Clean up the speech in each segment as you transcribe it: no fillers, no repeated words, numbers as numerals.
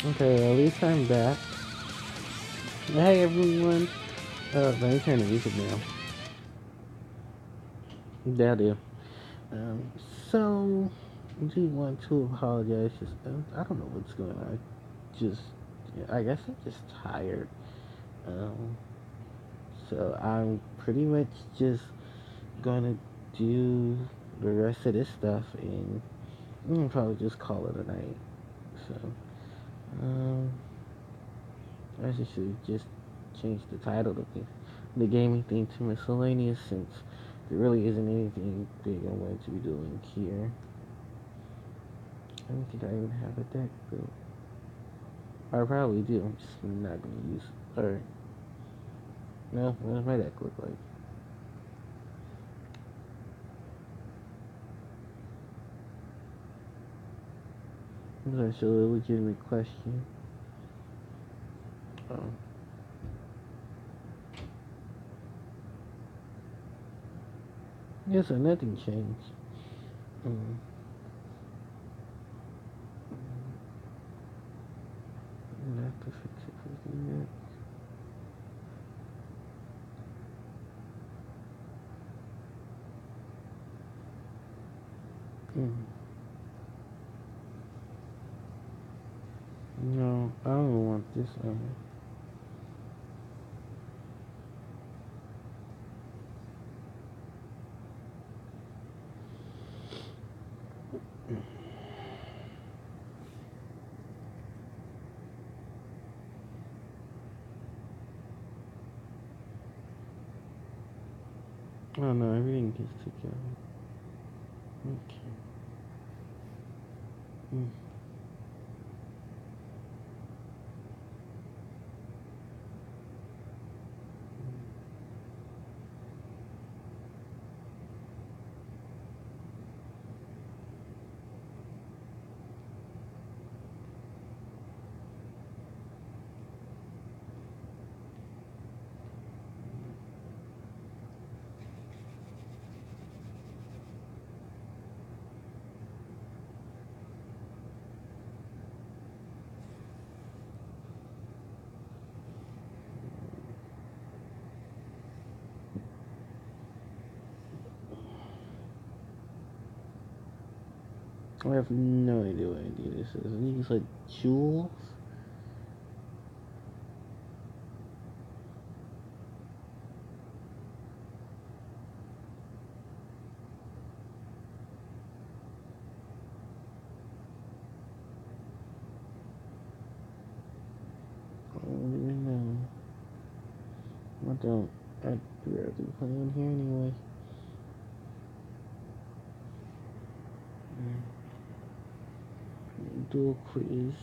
Okay, at least I'm back. Hey everyone. Let me turn the music down. That'll do. Um, so, I do want to apologize. Just, I don't know what's going on. Just, I guess I'm just tired. Um, so I'm pretty much just gonna do the rest of this stuff and probably just call it a night. So, um, I should just change the title of the gaming thing to miscellaneous since there really isn't anything big I'm going to be doing here. I don't think I even have a deck built. I probably do. I'm just not gonna use it. Alright. No, what does my deck look like? That's actually a legitimate question. Oh. Yeah, so nothing changed. Mm. I have to fix it for the next. No, I don't want this on. Oh no, everything gets together. Okay. Mm. I have no idea what idea this is. I think it's like jewels. I don't even know. I don't. I'd rather play on here anyway. Dual quiz.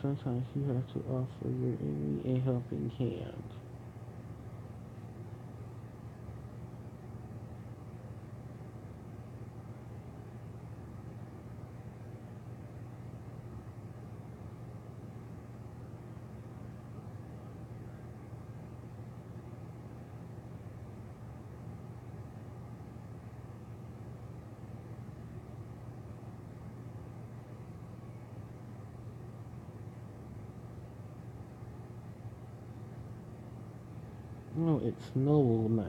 Sometimes you have to offer your enemy a helping hand. No, it's Noble Knights.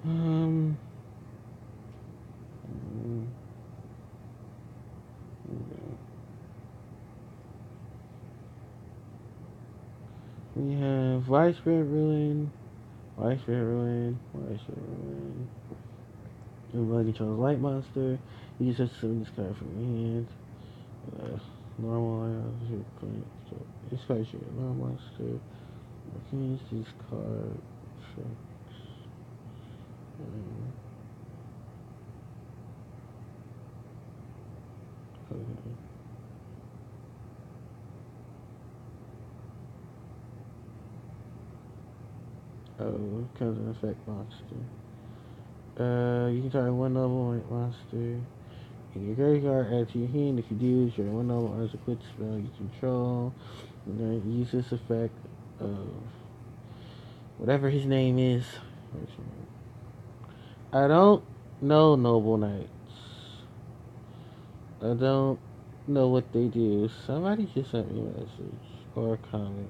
Um. We have Widespread Ruin, Widespread Ruin, Widespread Ruin. Everybody controls Light Monster. You just have to summon this card from your hand. Normal items, so this card's your normal monster. Use this card. Okay. Oh, comes an effect monster. You can target one level monster in your graveyard, add to your hand. If you do, it's your one level as a quick spell you control. Use this effect of whatever his name is. I don't know Noble Knights. I don't know what they do. Somebody just sent me a message or a comment.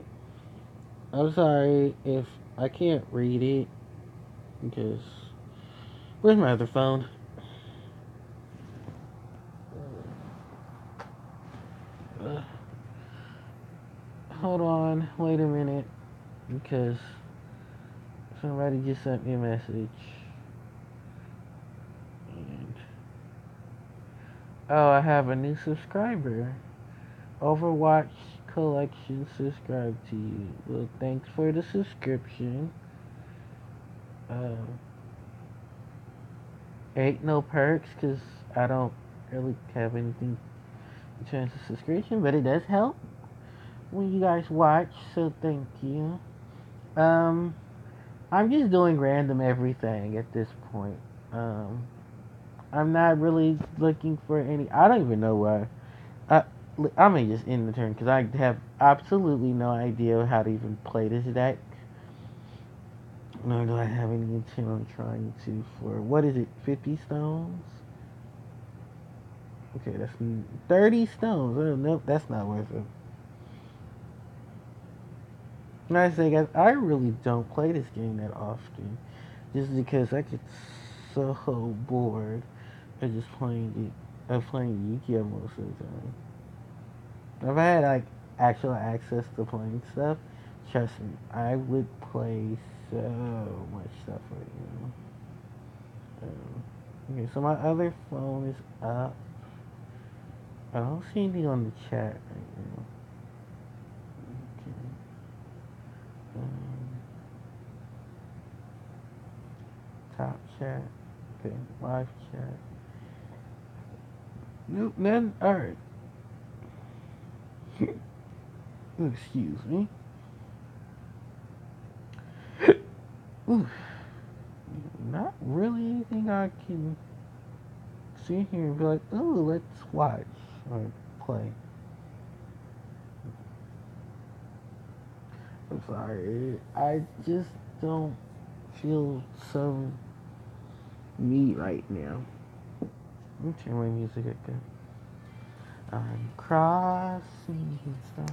I'm sorry if I can't read it because where's my other phone? Uh, Hold on, wait a minute, because somebody just sent me a message. And oh, I have a new subscriber. Overwatch Collection subscribed to you. Well, thanks for the subscription. Ain't no perks because I don't really have anything in terms of subscription, but it does help when you guys watch, so thank you. Um, I'm just doing random everything at this point. Um, I'm not really looking for any. I don't even know why. I, I may just end the turn because I have absolutely no idea how to even play this deck. Nor do I have any intent on trying to for what is it, 50 stones? Okay, that's 30 stones. Oh, nope, that's not worth it. And I say, guys, I really don't play this game that often, just because I get so bored of just playing Yu-Gi-Oh most of the time. If I had like actual access to playing stuff, trust me, I would play so much stuff right now. Okay, so my other phone is up. I don't see anything on the chat right now. Okay. Top chat. Okay, live chat. Nope, none. Alright. Excuse me. Ooh, not really anything I can sit here and be like, ooh, let's watch or play. I'm sorry. I just don't feel so me right now. Let me turn my music again. I'm crossing stuff.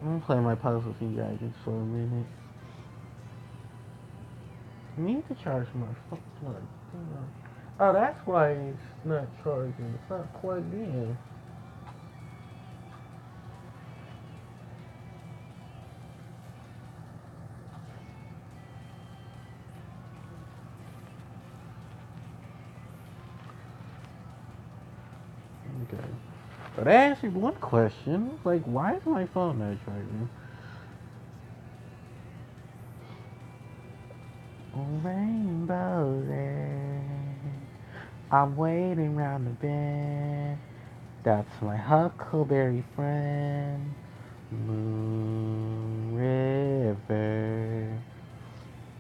I'm gonna play my puzzle for you guys just for a minute. I need to charge my phone. Oh, that's why it's not charging. It's not plugged in. Okay. But I answered one question. Like, why is my phone not charging? Rainbows, I'm waiting round the bend. That's my huckleberry friend. Moon River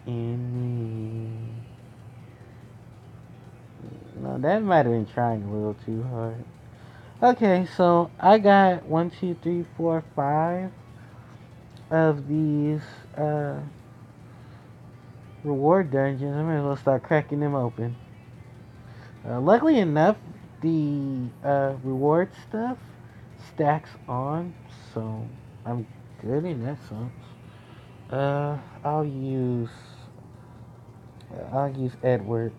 in me. No, that might have been trying a little too hard. Okay, so I got 1, 2, 3, 4, 5 of these reward dungeons. I might as well start cracking them open. Luckily enough, the reward stuff stacks on, so I'm good in that sense. Uh, I'll use I'll use Edward.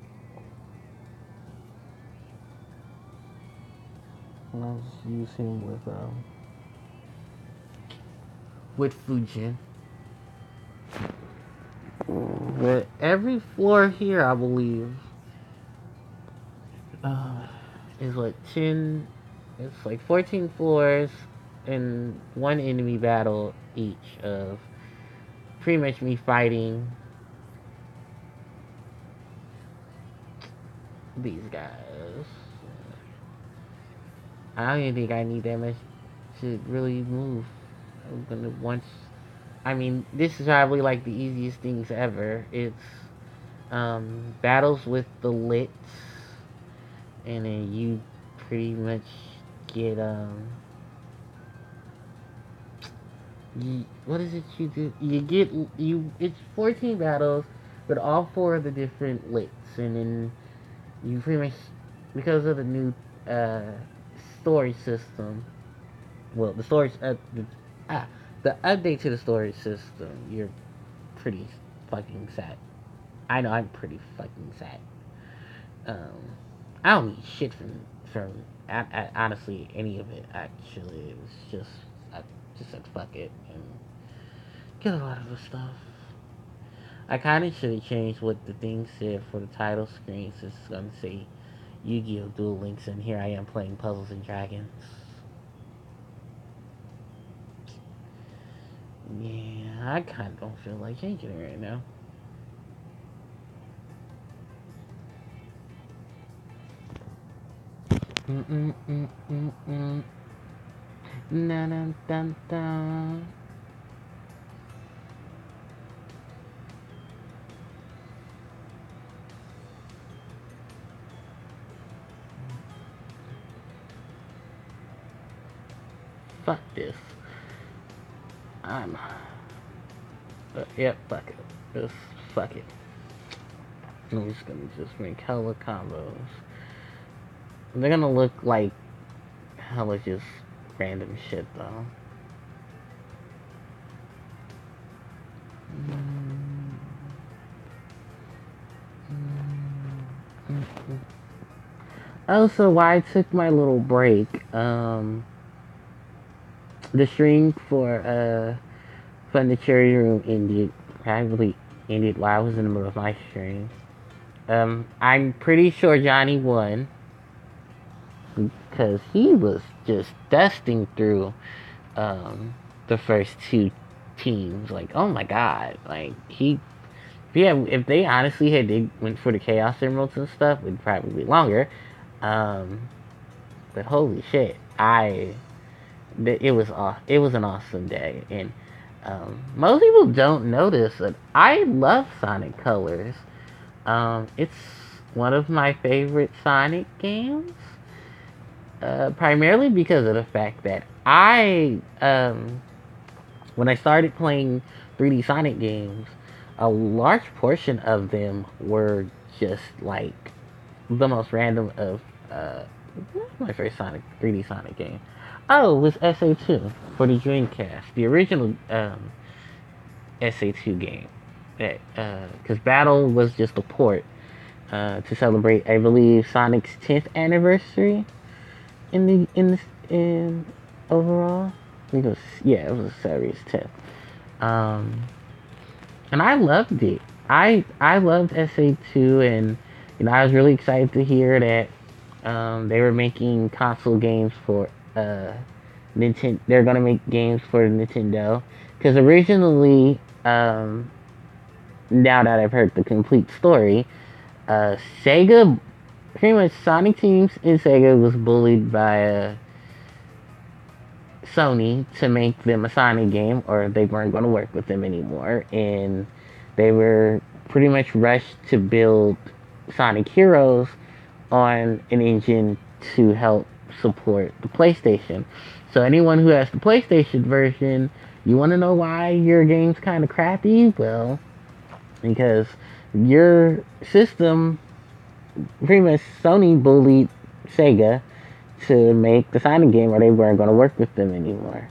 And I'll just use him with Fujin. But every floor here, I believe, is like 10. It's like 14 floors and one enemy battle each of pretty much me fighting these guys. I don't even think I need that much to really move. I'm gonna once. I mean, this is probably like the easiest things ever. It's battles with the lits, and then you pretty much get what is it you do? It's 14 battles with all four of the different licks, and then you pretty much, because of the new uh, story system. Well, the update to the story system. You're pretty fucking sad. I know I'm pretty fucking sad. Um, I don't need shit from honestly any of it. Actually, it was just I just said fuck it and get a lot of the stuff. I kind of should have changed what the thing said for the title screen, since it's gonna say Yu-Gi-Oh! Duel Links, and here I am playing Puzzles and Dragons. Yeah, I kind of don't feel like changing it right now. Mm-mm-mm-mm-mm. Na na dun dun. Fuck this. I'm. Yep, fuck it. Just fuck it. I'm just gonna make hella combos. They're gonna look like hella just random shit though. Also, why I took my little break, the stream from the cherry room ended. Probably ended while I was in the middle of my stream. I'm pretty sure Johnny won because he was just dusting through the first two teams. Like, oh my god, like yeah, if they honestly they went for the Chaos Emeralds and stuff, it'd probably be longer. But holy shit, it was an awesome day, and most people don't notice that I love Sonic Colors. It's one of my favorite Sonic games, primarily because of the fact that when I started playing 3D Sonic games, a large portion of them were just like the most random of my first 3D Sonic game. Oh, it was SA2 for the Dreamcast, the original SA2 game. Because Battle was just a port to celebrate, I believe, Sonic's 10th anniversary in overall. I think it was series 10th. And I loved it. I loved SA2, and I was really excited to hear that they were making console games for Nintendo. They're gonna make games for Nintendo, because originally, now that I've heard the complete story, Sega, pretty much Sonic Teams in Sega was bullied by Sony to make them a Sonic game, or they weren't going to work with them anymore, and they were pretty much rushed to build Sonic Heroes on an engine to help support the PlayStation. So anyone who has the PlayStation version, you want to know why your game's kind of crappy? Well, because your system, pretty much Sony bullied Sega to make the Sonic game, or they weren't going to work with them anymore.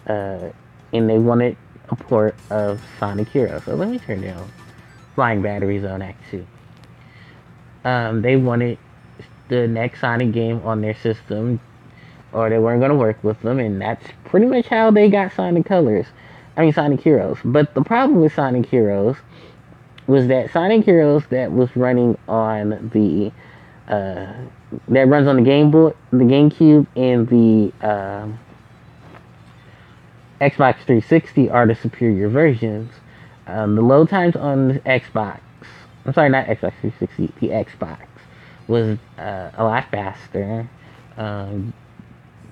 And they wanted a port of Sonic Heroes. So let me turn down Flying Battery Zone Act 2. They wanted the next Sonic game on their system, or they weren't going to work with them, and that's pretty much how they got Sonic Heroes. But the problem with Sonic Heroes was that Sonic Heroes that was running on the that runs on the the GameCube, and the Xbox 360 are the superior versions. The load times on the Xbox, I'm sorry, not Xbox 360, the Xbox was a lot faster.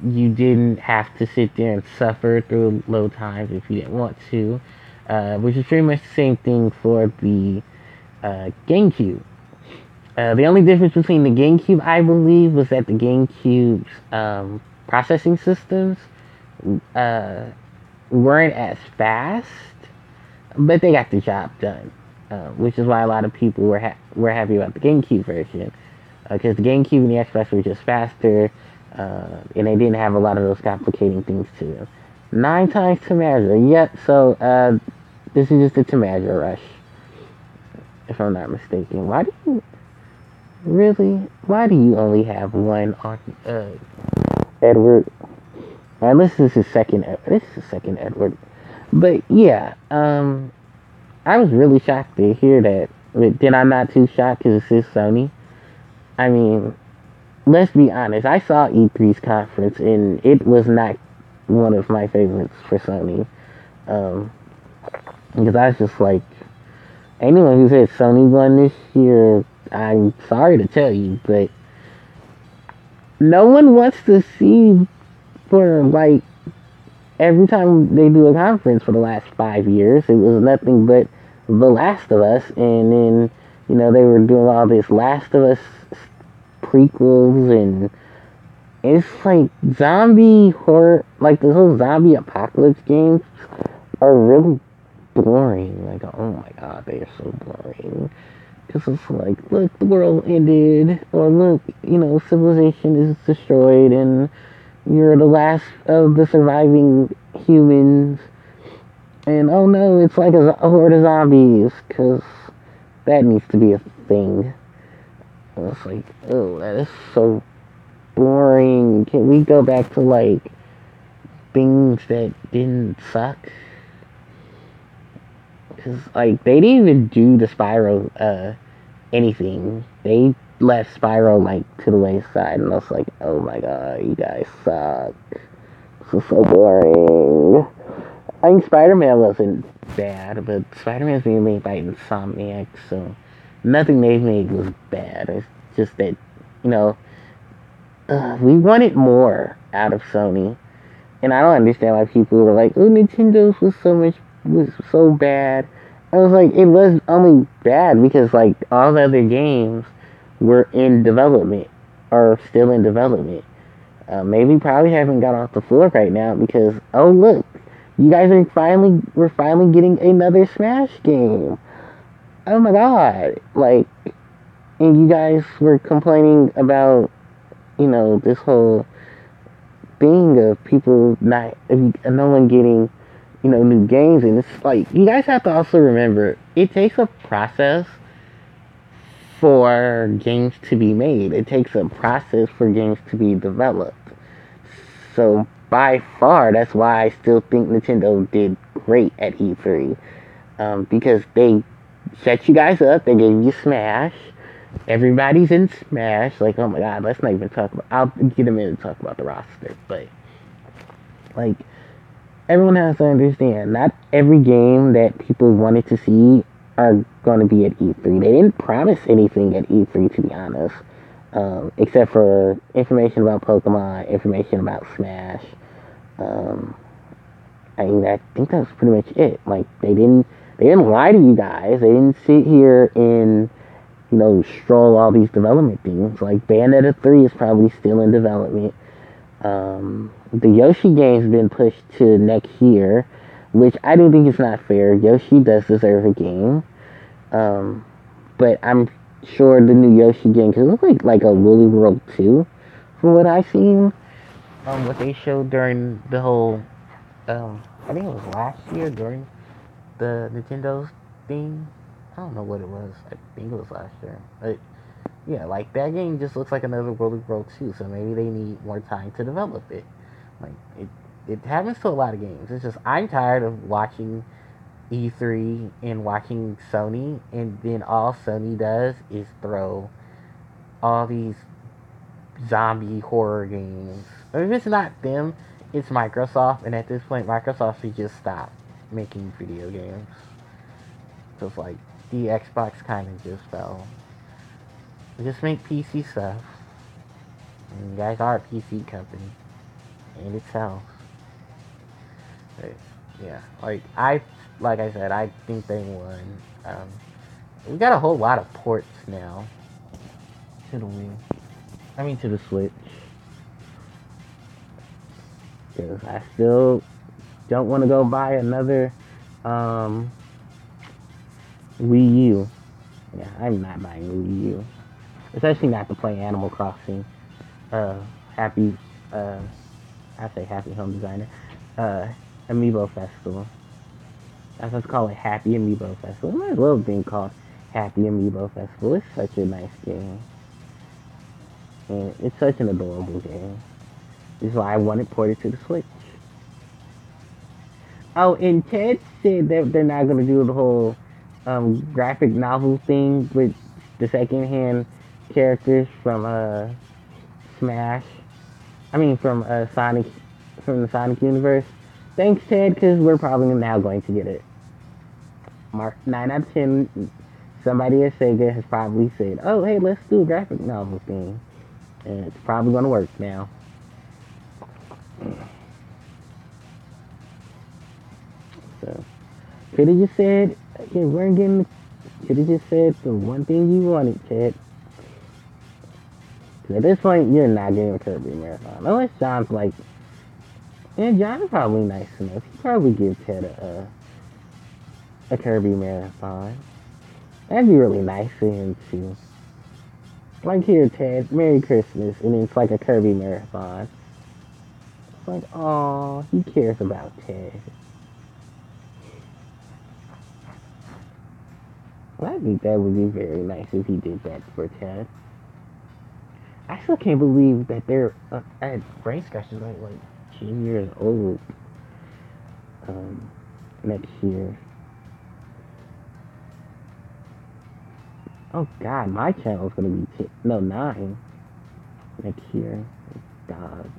You didn't have to sit there and suffer through load times if you didn't want to, which is pretty much the same thing for the GameCube. The only difference between the GameCube, I believe, was that the GameCube's processing systems weren't as fast, but they got the job done, which is why a lot of people were happy about the GameCube version, because the GameCube and the Xbox were just faster, and they didn't have a lot of those complicating things to them. 9 times to measure, yep. So this is just a to measure rush, if I'm not mistaken. Why do you really? Why do you only have one on Edward? Unless this is second. This is second Edward. But yeah, I was really shocked to hear that. But then I'm not too shocked because it's just Sony. I mean, let's be honest. I saw E3's conference and it was not one of my favorites for Sony. Because I was just like, anyone who said Sony won this year, I'm sorry to tell you, but no one wants to see for like every time they do a conference for the last 5 years, it was nothing but The Last of Us, and then they were doing all this Last of Us prequels, and it's like zombie horror, like the whole zombie apocalypse games are really boring. Like, oh my god, they are so boring. Because it's like, look, the world ended, or look, civilization is destroyed, and you're the last of the surviving humans. And oh no, it's like a horde of zombies, because that needs to be a thing. And it's like, oh, that is so boring. Can we go back to like things that didn't suck? Because like they didn't even do the Spyro anything. They left Spyro like to the wayside, and I was like, oh my god, you guys suck. This is so boring. I mean, Spider-Man wasn't bad, but Spider-Man's being made by Insomniac, so nothing they made was bad. It's just that, we wanted more out of Sony, and I don't understand why people were like, "Oh, Nintendo's was so bad." I was like, it was only bad because like all the other games were in development or still in development. Maybe probably haven't got off the floor right now because oh look, you guys we're finally getting another Smash game. Oh my god, like, and you guys were complaining about this whole thing of people no one getting new games, and it's like you guys have to also remember it takes a process for games to be made. It takes a process for games to be developed. So by far, that's why I still think Nintendo did great at E3, because they set you guys up. They gave you Smash. Everybody's in Smash. Like, oh my god, let's not even talk about. I'll get a minute to talk about the roster, but like everyone has to understand, not every game that people wanted to see are going to be at E3. They didn't promise anything at E3, to be honest, except for information about Pokemon, information about Smash. I think that was pretty much it. Like they didn't lie to you guys. They didn't sit here and stroll all these development things. Like Bayonetta 3 is probably still in development. The Yoshi game's been pushed to next year, which I do think is not fair. Yoshi does deserve a game. But I'm sure the new Yoshi game, because it looks like a Woolly World 2, from what I've seen. What they showed during the whole, I think it was last year during the Nintendo's thing. I don't know what it was. I think it was last year. But yeah, like that game just looks like another Woolly World 2, so maybe they need more time to develop it. Like it happens to a lot of games. It's just I'm tired of watching E3 and watching Sony, and then all Sony does is throw all these zombie horror games. If it's not them, it's Microsoft, and at this point, Microsoft should just stop making video games. Just like the Xbox kind of just fell. Just make PC stuff. And you guys are a PC company, and it sells. But, yeah, like I said, I think they won. We got a whole lot of ports now to the Wii. I mean to the Switch. Because I still don't want to go buy another Wii U. Yeah, I'm not buying a Wii U. Especially not to play Animal Crossing. Happy, I say Happy Home Designer. Amiibo Festival. That's what's called it, Happy Amiibo Festival. It might as well have been called Happy Amiibo Festival. It's such a nice game. And it's such an adorable game. This is why I want it ported to the Switch. Oh, and Ted said that they're not going to do the whole graphic novel thing with the second-hand characters from Smash. I mean, from Sonic, from the Sonic universe. Thanks, Ted, because we're probably now going to get it. Mark 9 out of 10. Somebody at Sega has probably said, "Oh, hey, let's do a graphic novel thing," and it's probably going to work now. So, could have just said, "Okay, we're getting." Could have just said the one thing you wanted, Ted. At this point, you're not getting a Kirby Marathon. Unless John's like, yeah, John's probably nice enough. He'd probably give Ted a Kirby Marathon. That'd be really nice for him, too. Like, here, Ted, Merry Christmas, and it's like a Kirby Marathon. It's like, aw, he cares about Ted. I think that would be very nice if he did that for Ted. I still can't believe that they're at Brain Scratchers like 10 years old next year. Oh God, my channel's gonna be 9 next year. God,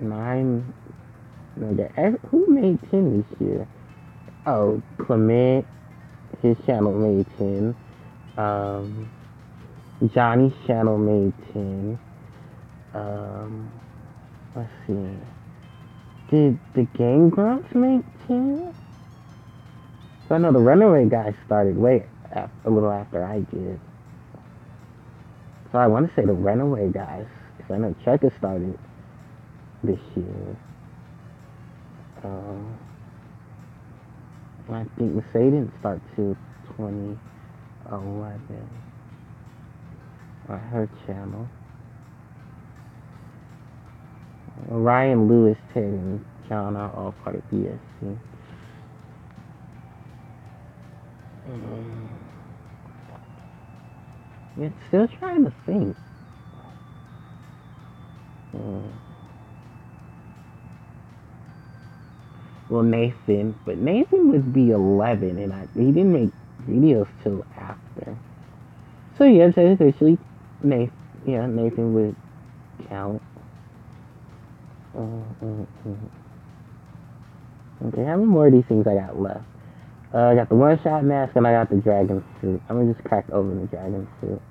9. No, who made 10 this year? Oh, Clement. His channel made 10. Johnny's channel made 10. Let's see. Did the Game Grumps make 10? So I know the Runaway guys started a little after I did. So I want to say the Runaway guys, because I know Checker started this year. I think Mercedes didn't start till 2011 on her channel. Ryan, Lewis, Ted, and John are all part of BSC. Yeah, still trying to think. Well, Nathan, but Nathan would be 11, and he didn't make videos till after. So yeah, so officially, Nathan would count. Okay, how many more of these things I got left? I got the one-shot mask, and I got the dragon fruit. I'm gonna just crack open the dragon fruit.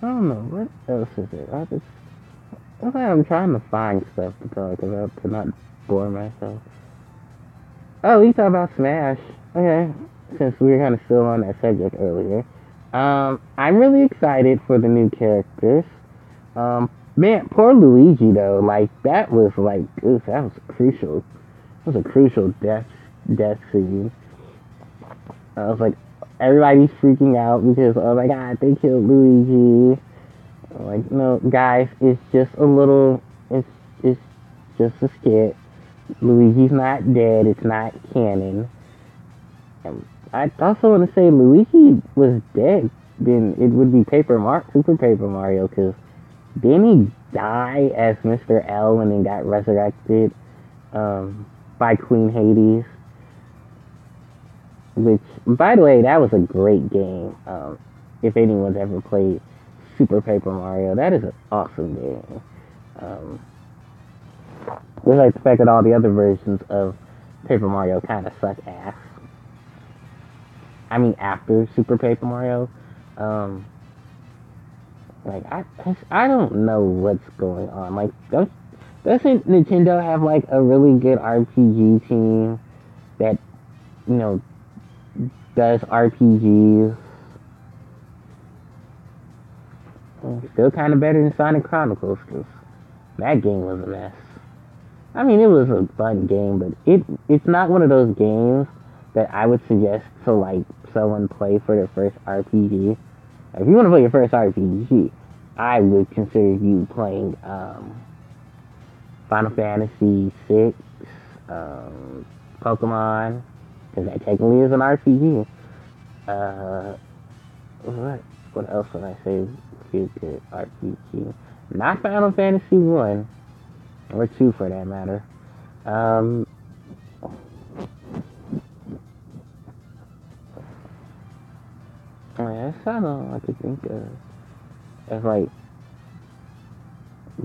I don't know, what else is it? I'm trying to find stuff to talk about to not bore myself. Oh, we talked about Smash. Okay, since we were kind of still on that subject earlier. I'm really excited for the new characters. Man, poor Luigi though. Like that was like, oof, that was crucial. That was a crucial death scene. I was like, everybody's freaking out because, oh my God, they killed Luigi. I'm like, no, guys, it's just a little, it's just a skit. Luigi's not dead. It's not canon. I also want to say Luigi was dead. Then it would be Super Paper Mario, because didn't he die as Mr. L and then got resurrected by Queen Hades? which, by the way, that was a great game. If anyone's ever played Super Paper Mario, that is an awesome game. Um, just like the fact that all the other versions of Paper Mario kind of suck ass. I mean, after Super Paper Mario, um, like I don't know what's going on. Like, doesn't Nintendo have like a really good RPG team that does RPGs? Still kind of better than Sonic Chronicles, because that game was a mess. I mean, it was a fun game, but it's not one of those games that I would suggest to like someone play for their first RPG. If you want to play your first RPG, I would consider you playing Final Fantasy VI, Pokemon, because that technically is an RPG. What else would I say? Good RPG. Not Final Fantasy 1 or 2 for that matter. That's kind of all I could think of as like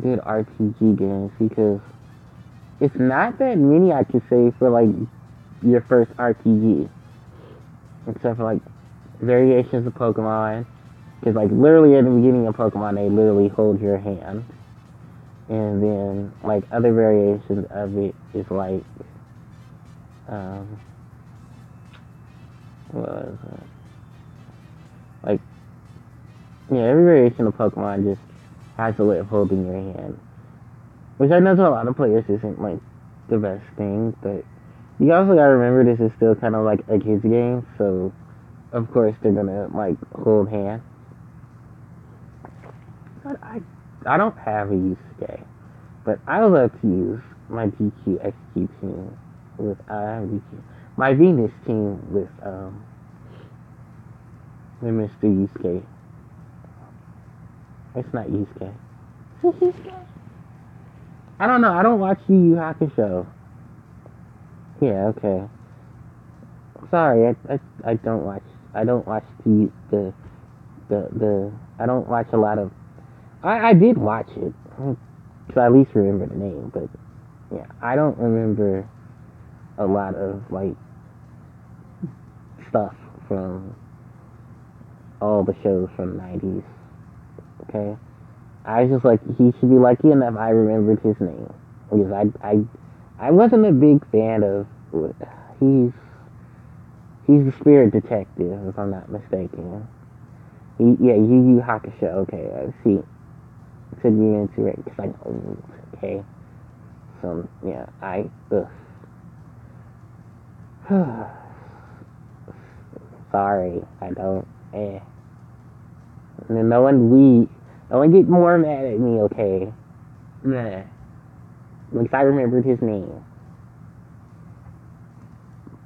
good RPG games, because it's not that many I could say for like your first RPG, except for like variations of Pokemon. Because like literally at the beginning of Pokemon, they literally hold your hand, and then like other variations of it is like what was it? Like, yeah, every variation of Pokemon just has a way of holding your hand, which I know to a lot of players isn't like the best thing, but you also gotta remember this is still kind of like a kids game, so of course they're gonna like hold hands. But I don't have a Yusuke, but I would love to use my GQ team with my Venus team with Mr. Yusuke. It's not Yusuke. I don't know. I don't watch Yu Yu Hakusho. Yeah, okay. Sorry, I don't watch. I don't watch the I don't watch a lot of. I did watch it, so I at least remember the name. But yeah, I don't remember a lot of like stuff from all the shows from the 90s. Okay, I was just like, he should be lucky enough I remembered his name, because I wasn't a big fan of. He's the spirit detective, if I'm not mistaken. Yu Yu Hakusho. Okay, I see. Could be into it because I know. Okay, so yeah, sorry, I don't. No one get more mad at me. Okay, nah. At least I remembered his name.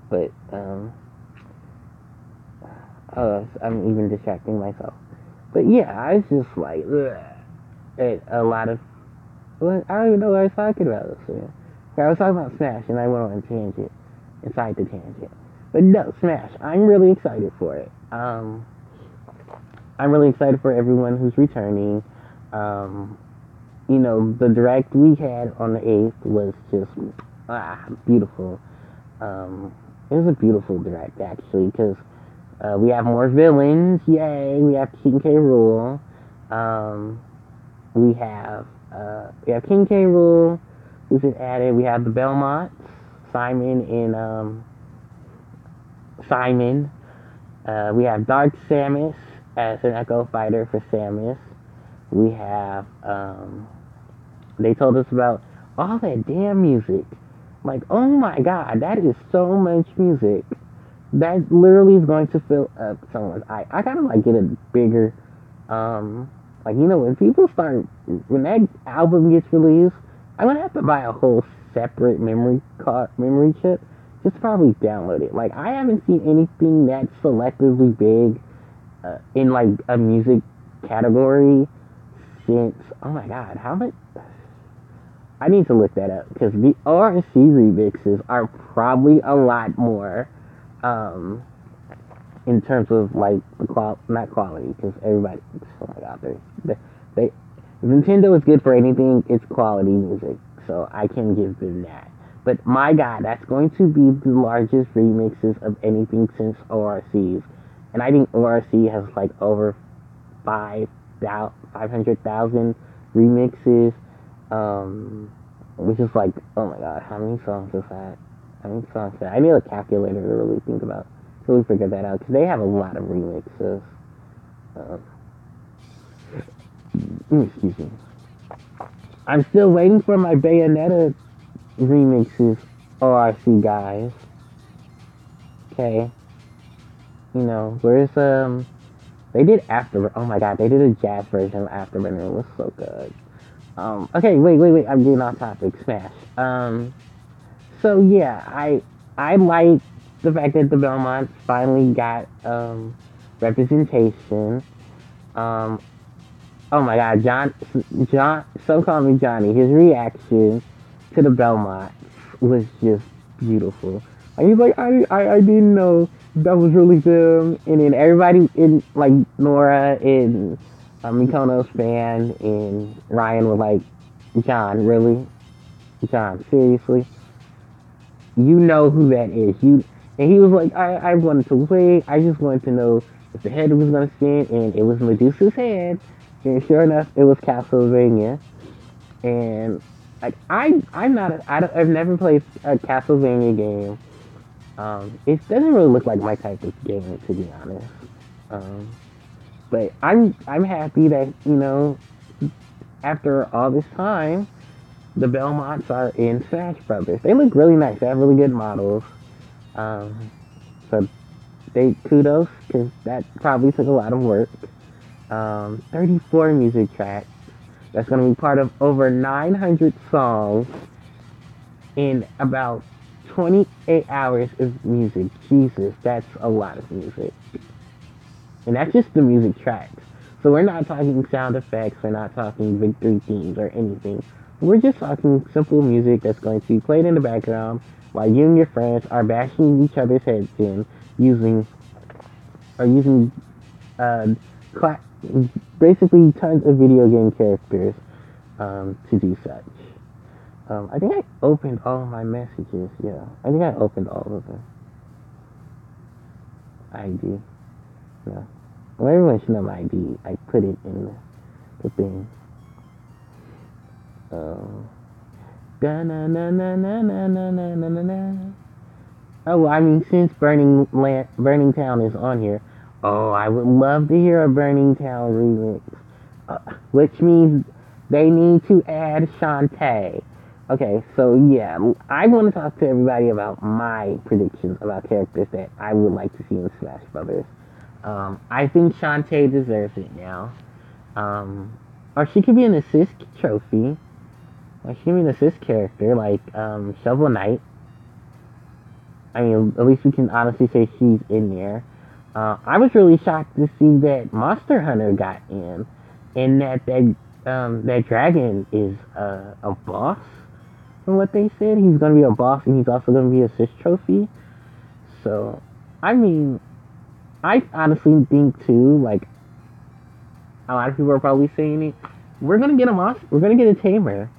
But I'm even distracting myself. But yeah, I was just like, at a lot of. Well, I don't even know what I was talking about. So, I was talking about Smash, and I went on a tangent inside the tangent. But no, Smash. I'm really excited for it. I'm really excited for everyone who's returning. The direct we had on the 8th was just beautiful. It was a beautiful direct, actually, because we have more villains. Yay! We have King K. Rool. We have King K. Rool, who's been added. We have the Belmonts, Simon and Simon. We have Dark Samus as an Echo Fighter for Samus. We have they told us about all that damn music. Like, oh my god, that is so much music. That literally is going to fill up someone's eye. I gotta like get a bigger when people start, when that album gets released, I'm gonna have to buy a whole separate memory chip just to probably download it. Like, I haven't seen anything that's selectively big in like a music category since, oh my god, how much? I need to look that up, because the RC remixes are probably a lot more in terms of like the not quality, because everybody, oh my god, they if Nintendo is good for anything, it's quality music, so I can give them that. But my god, that's going to be the largest remixes of anything since ORCs, and I think ORC has like over 500,000 remixes, which is like, oh my god, how many songs is that? How many songs is that? I need a calculator to really think about, to really figure that out, because they have a lot of remixes. Excuse me. I'm still waiting for my Bayonetta remixes, ORC guys. Okay. You know, where's, they did After, oh my god, they did a jazz version of Afterburner, it was so good. Okay, wait, I'm getting off topic, Smash. So yeah, I like the fact that the Belmonts finally got, representation. Um, oh my god, so call me Johnny, his reaction to the Belmonts was just beautiful. And he's like, I didn't know that was really them. And then everybody in, like, Nora and Mikono's fan and Ryan were like, John, really? John, seriously? You know who that is. And he was like, I wanted to wait. I just wanted to know if the head was going to spin. And it was Medusa's head. And sure enough, it was Castlevania. And like, I've never played a Castlevania game. It doesn't really look like my type of game, to be honest. Um, but I'm happy that, you know, after all this time, the Belmonts are in Smash Brothers. They look really nice. They have really good models. So they kudos, because that probably took a lot of work. 34 music tracks. That's going to be part of over 900 songs in about 28 hours of music. Jesus, that's a lot of music. And that's just the music tracks. So we're not talking sound effects, we're not talking victory themes or anything. We're just talking simple music that's going to be played in the background while you and your friends are bashing each other's heads in using uh, cla- basically tons of video game characters to do such. I think I opened all of my messages. Yeah, I think I opened all of them. ID. Yeah. Well, everyone should know my ID. I put it in the thing. Oh, I mean, since Burning Town is on here, oh, I would love to hear a Burning Town remix. Which means they need to add Shantae. Okay, so yeah, I want to talk to everybody about my predictions about characters that I would like to see in Smash Brothers. I think Shantae deserves it now. Or she could be an assist trophy. Like, she could be an assist character, like Shovel Knight. I mean, at least we can honestly say she's in there. I was really shocked to see that Monster Hunter got in, and that dragon is a boss. From what they said, he's gonna be a boss, and he's also gonna be a assist trophy. So, I mean, I honestly think too, like, a lot of people are probably saying it. We're gonna get We're gonna get a tamer.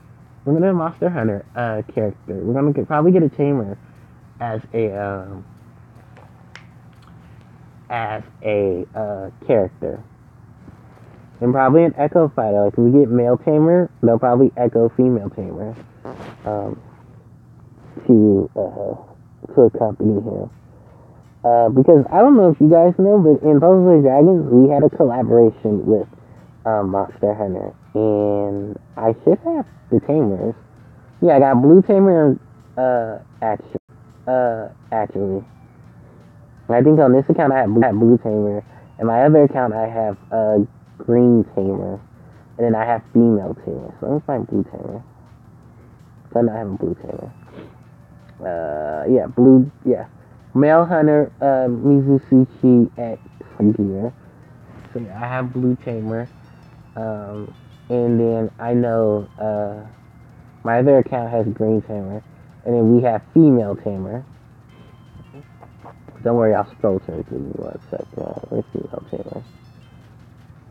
We're gonna get a Monster Hunter character. We're gonna probably get a tamer as a character, and probably an Echo fighter. Like, if we get male tamer, they'll probably Echo female tamer to accompany him. Because I don't know if you guys know, but in Puzzles & Dragons, we had a collaboration with Monster Hunter, and I should have the tamers. Yeah, I got Blue Tamer, actually. I think on this account I have Blue Tamer, and my other account I have Green Tamer, and then I have Female Tamer. So let me find Blue Tamer. So I have a Blue Tamer. Yeah. Male Hunter, Mizusuchi X gear. So yeah, I have Blue Tamer. And then I know my other account has Green Tamer, and then we have Female Tamer. Don't worry, I'll scroll to her. Give me 1 second. Where's female Taylor?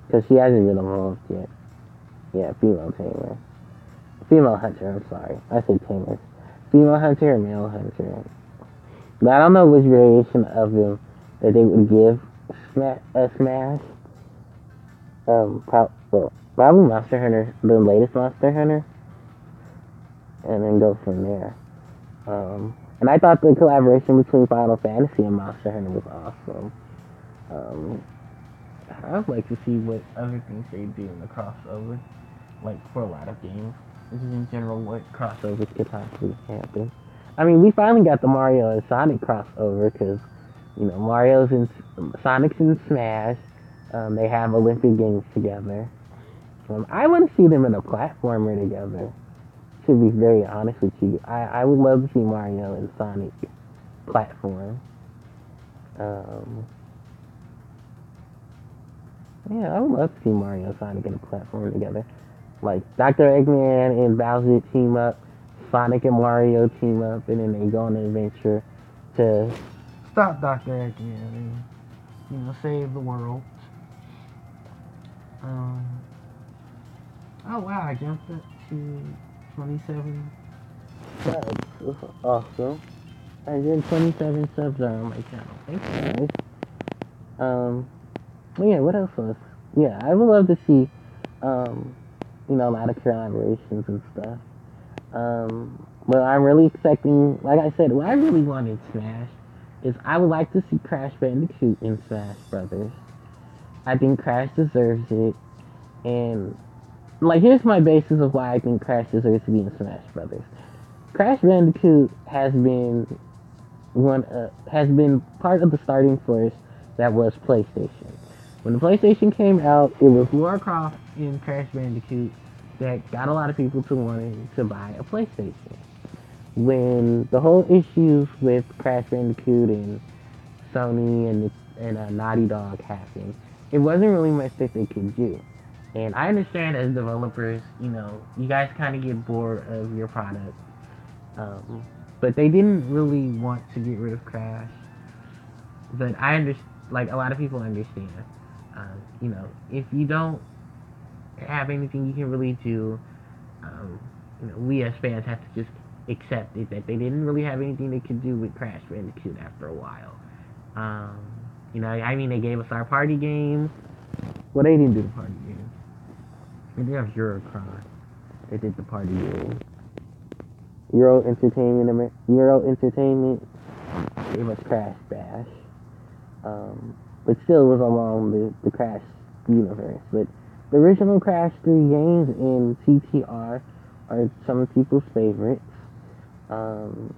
Because she hasn't been evolved yet. Yeah, female Taylor. Female Hunter, I'm sorry. I said Taylor. Female Hunter or male Hunter. But I don't know which variation of them that they would give Smash. Probably Monster Hunter, the latest Monster Hunter. And then go from there. And I thought the collaboration between Final Fantasy and Monster Hunter was awesome. I would like to see what other things they do in the crossover, like for a lot of games. This is in general what crossovers could possibly happen. I mean, we finally got the Mario and Sonic crossover because, you know, Mario's in Sonic's in Smash. They have Olympic Games together. I want to see them in a platformer together. To be very honest with you, I would love to see Mario and Sonic platform. Yeah, I would love to see Mario and Sonic in a platform together. Like Dr. Eggman and Bowser team up, Sonic and Mario team up, and then they go on an adventure to stop Dr. Eggman and, you know, save the world. Oh wow, I jumped up to 27 subs. That's awesome. I did 27 subs on my channel. Thanks, guys. Yeah, what else was? Yeah, I would love to see, you know, a lot of collaborations and stuff. Well, I'm really expecting, like I said, what I really want in Smash is I would like to see Crash Bandicoot in Smash Brothers. I think Crash deserves it, and like here's my basis of why I think Crash deserves to be in Smash Brothers. Crash Bandicoot has been part of the starting force that was PlayStation. When the PlayStation came out, it was Lara Croft and Crash Bandicoot that got a lot of people to wanting to buy a PlayStation. When the whole issues with Crash Bandicoot and Sony and Naughty Dog happened, it wasn't really much that they could do. And I understand as developers, you know, you guys kind of get bored of your product. But they didn't really want to get rid of Crash. But I understand, like a lot of people understand. You know, if you don't have anything you can really do, you know, we as fans have to just accept it that they didn't really have anything they could do with Crash Bandicoot after a while. You know, I mean, they gave us our party game. Well, they didn't do the party game. They did have Eurocron. They did the party game. Euro Entertainment gave us Crash Bash. But still it was along the Crash universe. But the original Crash 3 games in CTR are some of people's favorites. And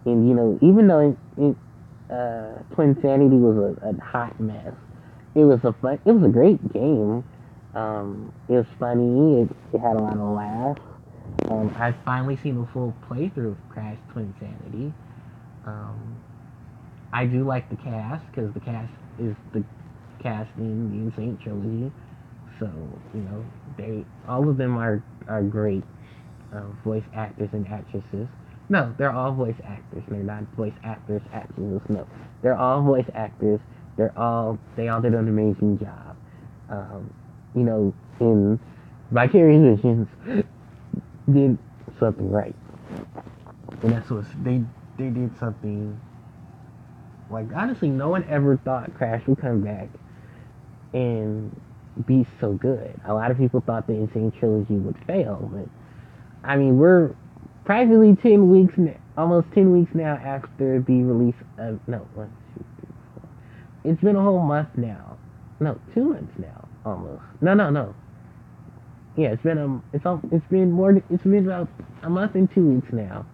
you know, even though Twin Sanity was a hot mess, it was a great game. It was funny, it had a lot of laughs. I've finally seen a full playthrough of Crash Twin Sanity. I do like the cast, because the cast is the cast in the Insane Trilogy. So, you know, all of them are great voice actors and actresses. No, they're all voice actors. They're not voice actors, actresses. No, they're all voice actors. They all did an amazing job. You know, in Vicarious Visions did something right, and that's what they did something. Like honestly, no one ever thought Crash would come back and be so good. A lot of people thought the Insane Trilogy would fail, but I mean, we're practically 10 weeks, almost 10 weeks now after the release of, no, 1, 2, 3, 4. It's been a whole month now. No, 2 months now, almost. No. Yeah, it's been about a month and 2 weeks now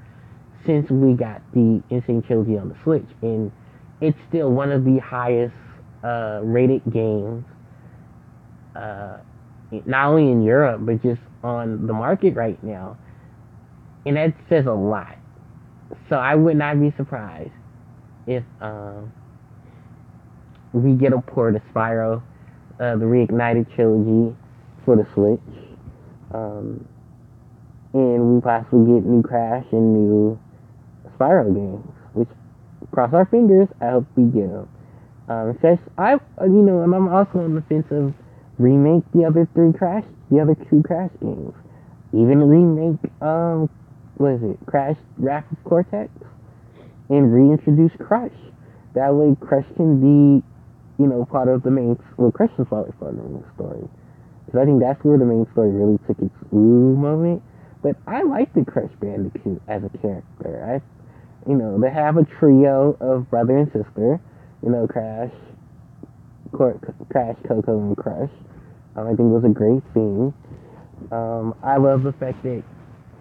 since we got the Insane Trilogy on the Switch, and it's still one of the highest rated games, not only in Europe, but just on the market right now. And that says a lot. So I would not be surprised if we get a port of Spyro, the Reignited Trilogy for the Switch. And we possibly get new Crash and new Spyro games, which cross our fingers. I hope we get them. And I'm also on the fence of remake the other two Crash games. Even remake, what is it, Crash Rapid Cortex, and reintroduce Crush. That way, Crush can be, part of the main. Well, Crush is always part of the main story, because I think that's where the main story really took its ooh moment. But I like the Crush Bandicoot as a character. They have a trio of brother and sister. Crash, Crash, Coco, and Crush. I think it was a great theme. I love the fact that,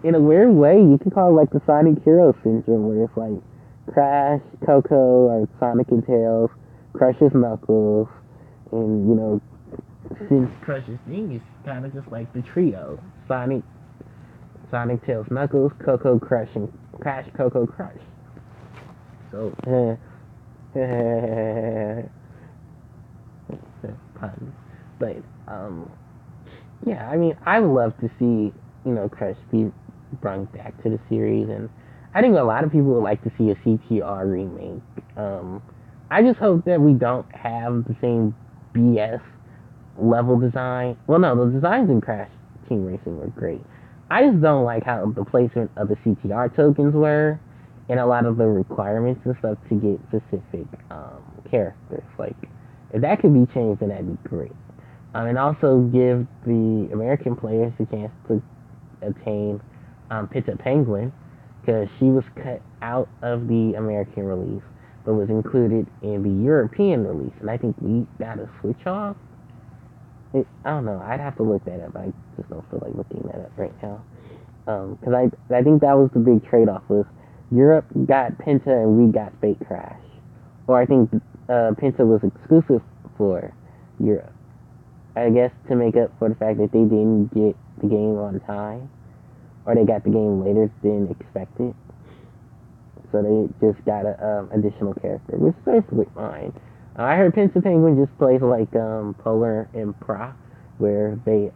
in a weird way, you can call it like the Sonic Hero syndrome, where it's like Crash, Coco, or Sonic and Tails, Crush is Knuckles, and since Crush's thing is kind of just like the trio: Sonic, Tails, Knuckles, Coco, Crush, and Crash, Coco, Crush. So, pun. But yeah, I mean, I would love to see Crush be brought back to the series, and I think a lot of people would like to see a CTR remake. I just hope that we don't have the same BS level design. Well, no, the designs in Crash Team Racing were great. I just don't like how the placement of the CTR tokens were, and a lot of the requirements and stuff to get specific characters. Like, if that could be changed, then that'd be great. And also give the American players a chance to obtain Pizza Penguin, because she was cut out of the American release, but was included in the European release. And I think we got a switch off. I don't know. I'd have to look that up. I just don't feel like looking that up right now. Because I think that was the big trade-off, was Europe got Penta and we got Fake Crash. Or I think Penta was exclusive for Europe. I guess to make up for the fact that they didn't get the game on time, or they got the game later than expected. So they just got an additional character, which is perfectly fine. I heard Penta Penguin just plays like Polar and Pra, where they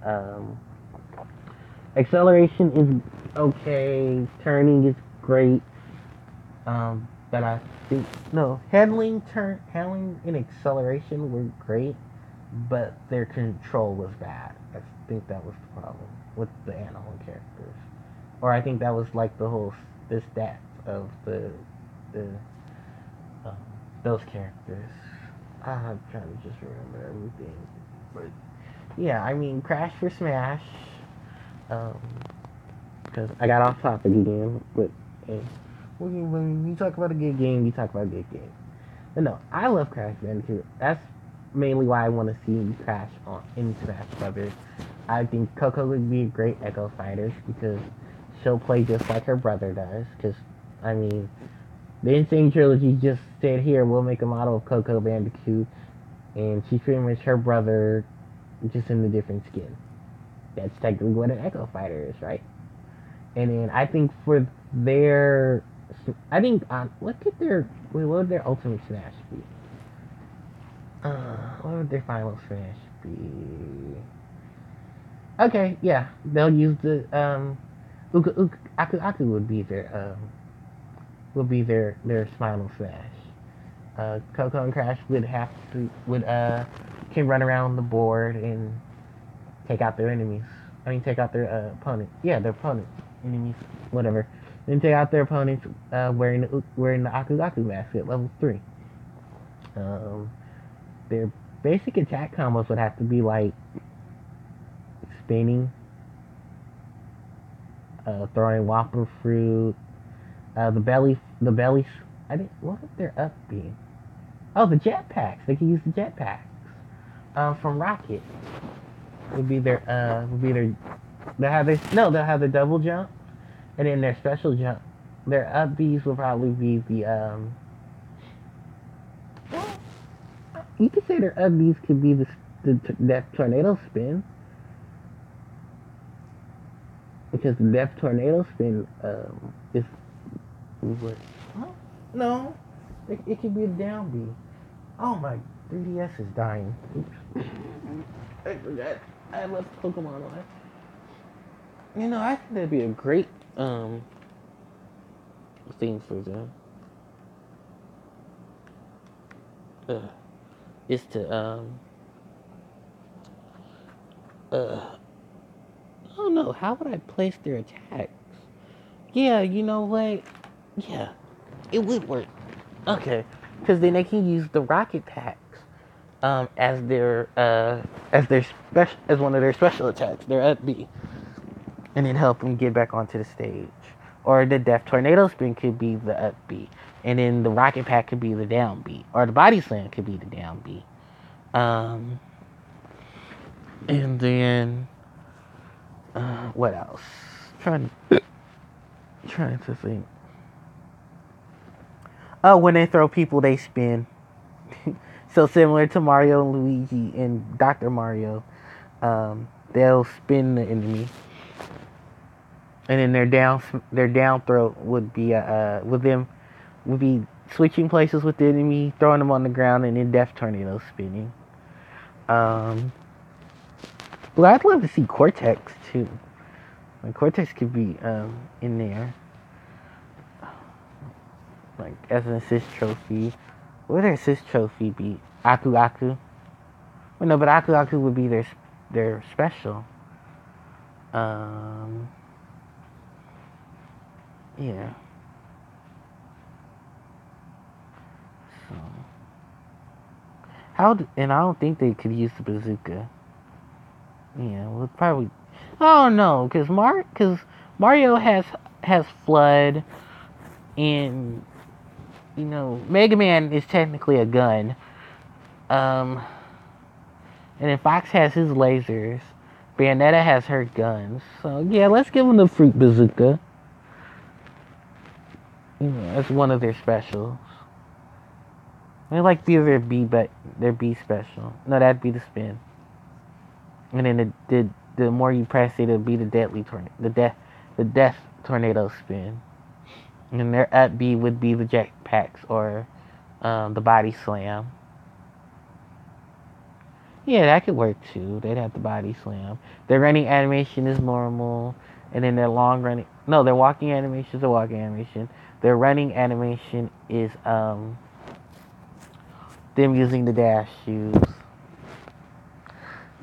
acceleration is okay, turning is great, but I think no handling and acceleration were great, but their control was bad. I think that was the problem with the animal characters, or I think that was like the stats of the um, those characters. I'm trying to just remember everything, but yeah, I mean Crash for Smash, because I got off topic again, but hey, when you talk about a good game, you talk about a good game. But no, I love Crash Bandicoot. That's mainly why I want to see Crash in Smash Brothers. I think Coco would be a great Echo Fighter because she'll play just like her brother does. Because I mean, the Insane Trilogy just said, "Here, we'll make a model of Coco Bandicoot," and she's pretty much her brother, just in a different skin. That's technically what an Echo Fighter is, right? And then I think for their, I think look at what would their Ultimate Smash be? What would their final Smash be? Okay, yeah, they'll use the Aku would be their final Smash. Coco and Crash would can run around the board and take out their enemies. I mean, take out their opponent. Yeah, their opponent, enemies, whatever. Then take out their opponents wearing the Aku mask at level 3. Their basic attack combos would have to be like spinning, throwing Whopper Fruit, the belly. I think what would their up be? Oh, the jetpacks. They could use the jetpacks from Rocket. Would be their they'll have their double jump, and then their special jump. Their up Bs will probably be the you could say their up Bs could be that tornado spin, because the Death Tornado Spin is what? No, it could be a down B. Oh my, 3DS is dying. Oops. I forgot. I left Pokemon on. I think that'd be a great thing for them. is to I don't know, how would I place their attacks? Yeah, you know what? Yeah, it would work. Okay, because then they can use the rocket packs as their special as one of their special attacks. Their up B, and then help them get back onto the stage. Or the Death Tornado Spin could be the up B, and then the rocket pack could be the down B, or the Body Slam could be the down B. Um, and then what else? Trying to think. Oh, when they throw people, they spin. So similar to Mario and Luigi and Dr. Mario, they'll spin the enemy, and then their down throw would be would be switching places with the enemy, throwing them on the ground, and then Death Tornado spinning. Well, I'd love to see Cortex too. Like Cortex could be in there, like as an assist trophy. What would their assist trophy be? Aku Aku. Well, no, but Aku Aku would be their special. Yeah. So and I don't think they could use the bazooka. Yeah, well, probably. I don't know, cause Mario has Flood, and Mega Man is technically a gun. And then Fox has his lasers. Bayonetta has her guns. So yeah, let's give them the Fruit Bazooka. That's one of their specials. They like their B special. No, that'd be the spin. And then the more you press it, it'll be the death tornado spin. And their up B would be the jetpacks or the body slam. Yeah, that could work too. They'd have the body slam. Their running animation is normal, and then their their walking animation is a walking animation. Their running animation is them using the dash shoes.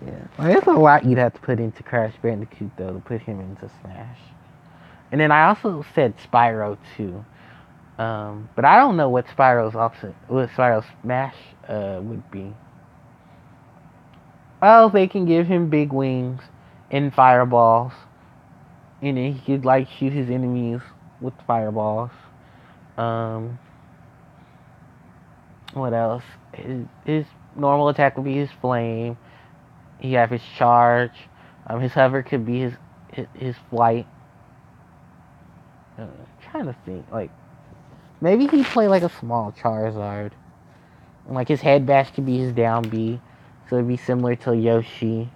Yeah, well, there's a lot you'd have to put into Crash Bandicoot though to put him into Smash. And then I also said Spyro too, but I don't know what Spyro's Smash would be. Well, they can give him big wings and fireballs, and then he could like shoot his enemies with fireballs. What else? His normal attack would be his flame. He have his charge. His hover could be his flight. Trying to think, like maybe he'd play like a small Charizard. Like his head bash could be his down B, so it'd be similar to Yoshi.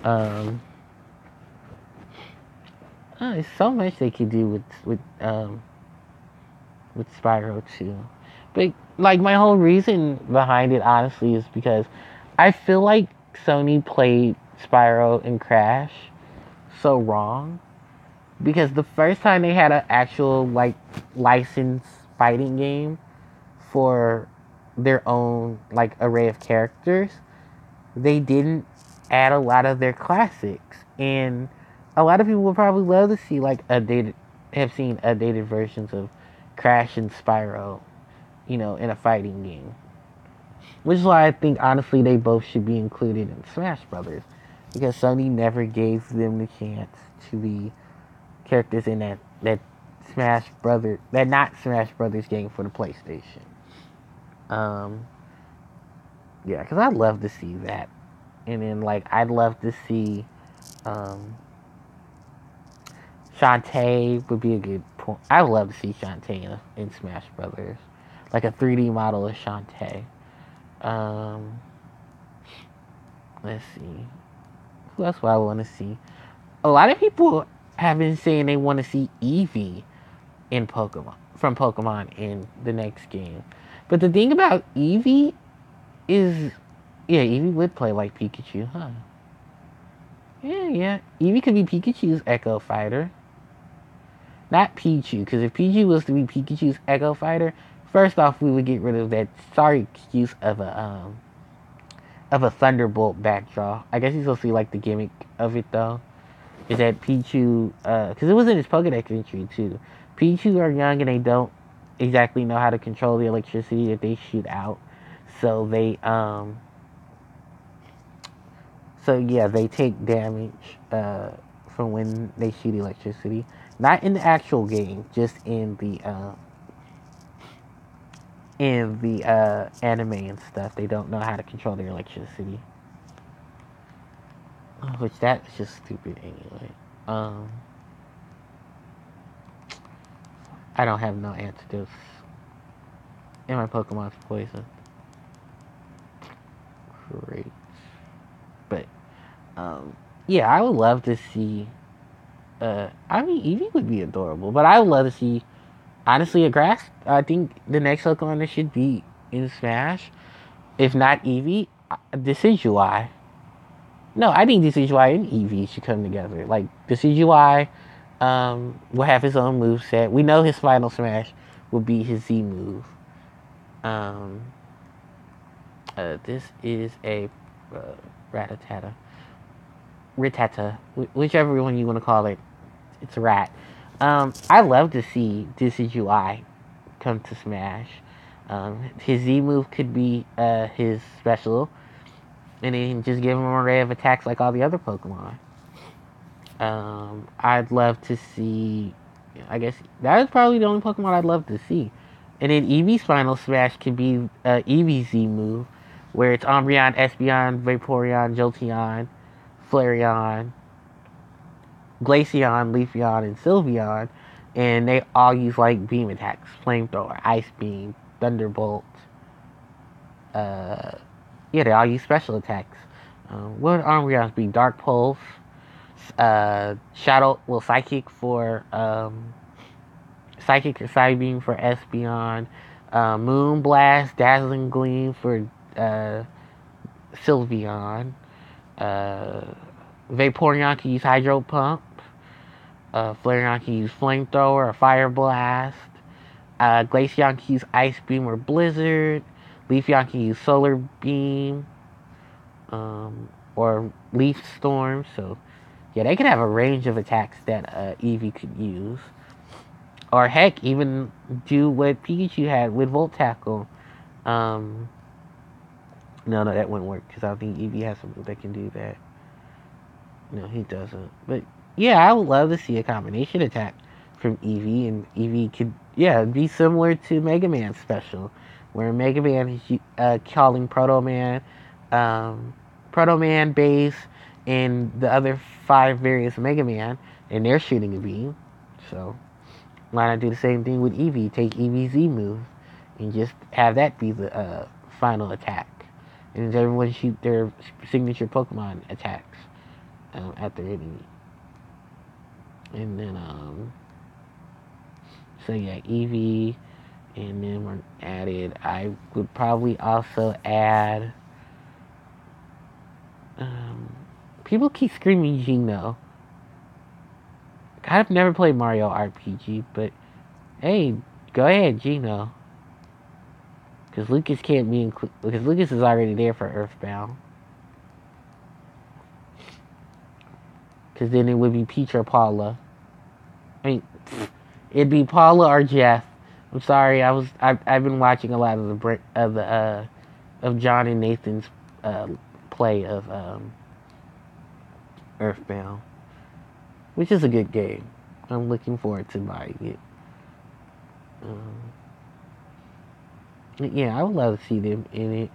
There's so much they could do with Spyro too. But like my whole reason behind it, honestly, is because I feel like Sony played Spyro and Crash so wrong. Because the first time they had an actual like licensed fighting game for their own like array of characters, they didn't add a lot of their classics, and a lot of people would probably love to see like updated versions of Crash and Spyro, in a fighting game. Which is why I think honestly they both should be included in Smash Brothers, because Sony never gave them the chance to be characters in that not Smash Brothers game for the PlayStation. Yeah, because I'd love to see that. And then, like, I'd love to see Shantae would be a good point. I'd love to see Shantae in Smash Brothers. Like a 3D model of Shantae. Let's see. Who else would I want to see? A lot of people have been saying they want to see Eevee from Pokemon in the next game. But the thing about Eevee is, yeah, Eevee would play like Pikachu, huh? Yeah. Eevee could be Pikachu's Echo Fighter. Not Pichu, because if Pichu was to be Pikachu's Echo Fighter, First off, we would get rid of that sorry excuse of a Thunderbolt backdraw. I guess you still see like the gimmick of it though. Is that Pichu, because it was in his Pokedex entry too. Pichu are young and they don't exactly know how to control the electricity that they shoot out. So they take damage from when they shoot electricity. Not in the actual game, just in the anime and stuff. They don't know how to control their electricity. Which that's just stupid anyway. I don't have no antidotes. And my Pokemon's poison. Great. But, yeah, I would love to see, I mean, Eevee would be adorable, but I would love to see, honestly, a grass. I think the next Pokemon that should be in Smash, if not Eevee, Decidueye. No, I think Decidueye and Eevee should come together. Like, Decidueye will have his own move set. We know his final Smash will be his Z move. This is a Rattata. Rattata, whichever one you want to call it. It's a rat. I love to see Decidueye come to Smash. His Z move could be his special, and then just give him an array of attacks like all the other Pokemon. I'd love to see. I guess that is probably the only Pokemon I'd love to see. And then Eevee's final Smash could be Eevee's Z move, where it's Umbreon, Espeon, Vaporeon, Jolteon, Flareon, Glaceon, Leafeon, and Sylveon, and they all use like beam attacks: Flamethrower, Ice Beam, Thunderbolt. Yeah, they all use special attacks. What would Umbreon's be? Dark Pulse, Psychic for Psychic or Psybeam for Espeon, Moon Blast, Dazzling Gleam for Sylveon. Vaporeon can use Hydro Pump. Flareon can use Flamethrower or Fire Blast. Glaceon can use Ice Beam or Blizzard. Leafeon can use Solar Beam or Leaf Storm. So, yeah, they could have a range of attacks that Eevee could use. Or heck, even do what Pikachu had with Volt Tackle. No, that wouldn't work because I don't think Eevee has something that can do that. No, he doesn't. But yeah, I would love to see a combination attack from Eevee, and Eevee could, be similar to Mega Man's special, where Mega Man is calling Proto Man, Base, and the other 5 various Mega Man, and they're shooting a beam. So why not do the same thing with Eevee? Take Eevee's Z move and just have that be the final attack, and everyone shoot their signature Pokemon attacks at their enemy. And then, so yeah, Eevee, and then we're added. I would probably also add. People keep screaming Geno. I've never played Mario RPG, but hey, go ahead, Geno. Because Lucas can't be included. Because Lucas is already there for Earthbound. Because then it would be Peach or Paula. I mean, it'd be Paula or Jeff. I'm sorry, I've been watching a lot of John and Nathan's play of Earthbound, which is a good game. I'm looking forward to buying it. Yeah, I would love to see them in it.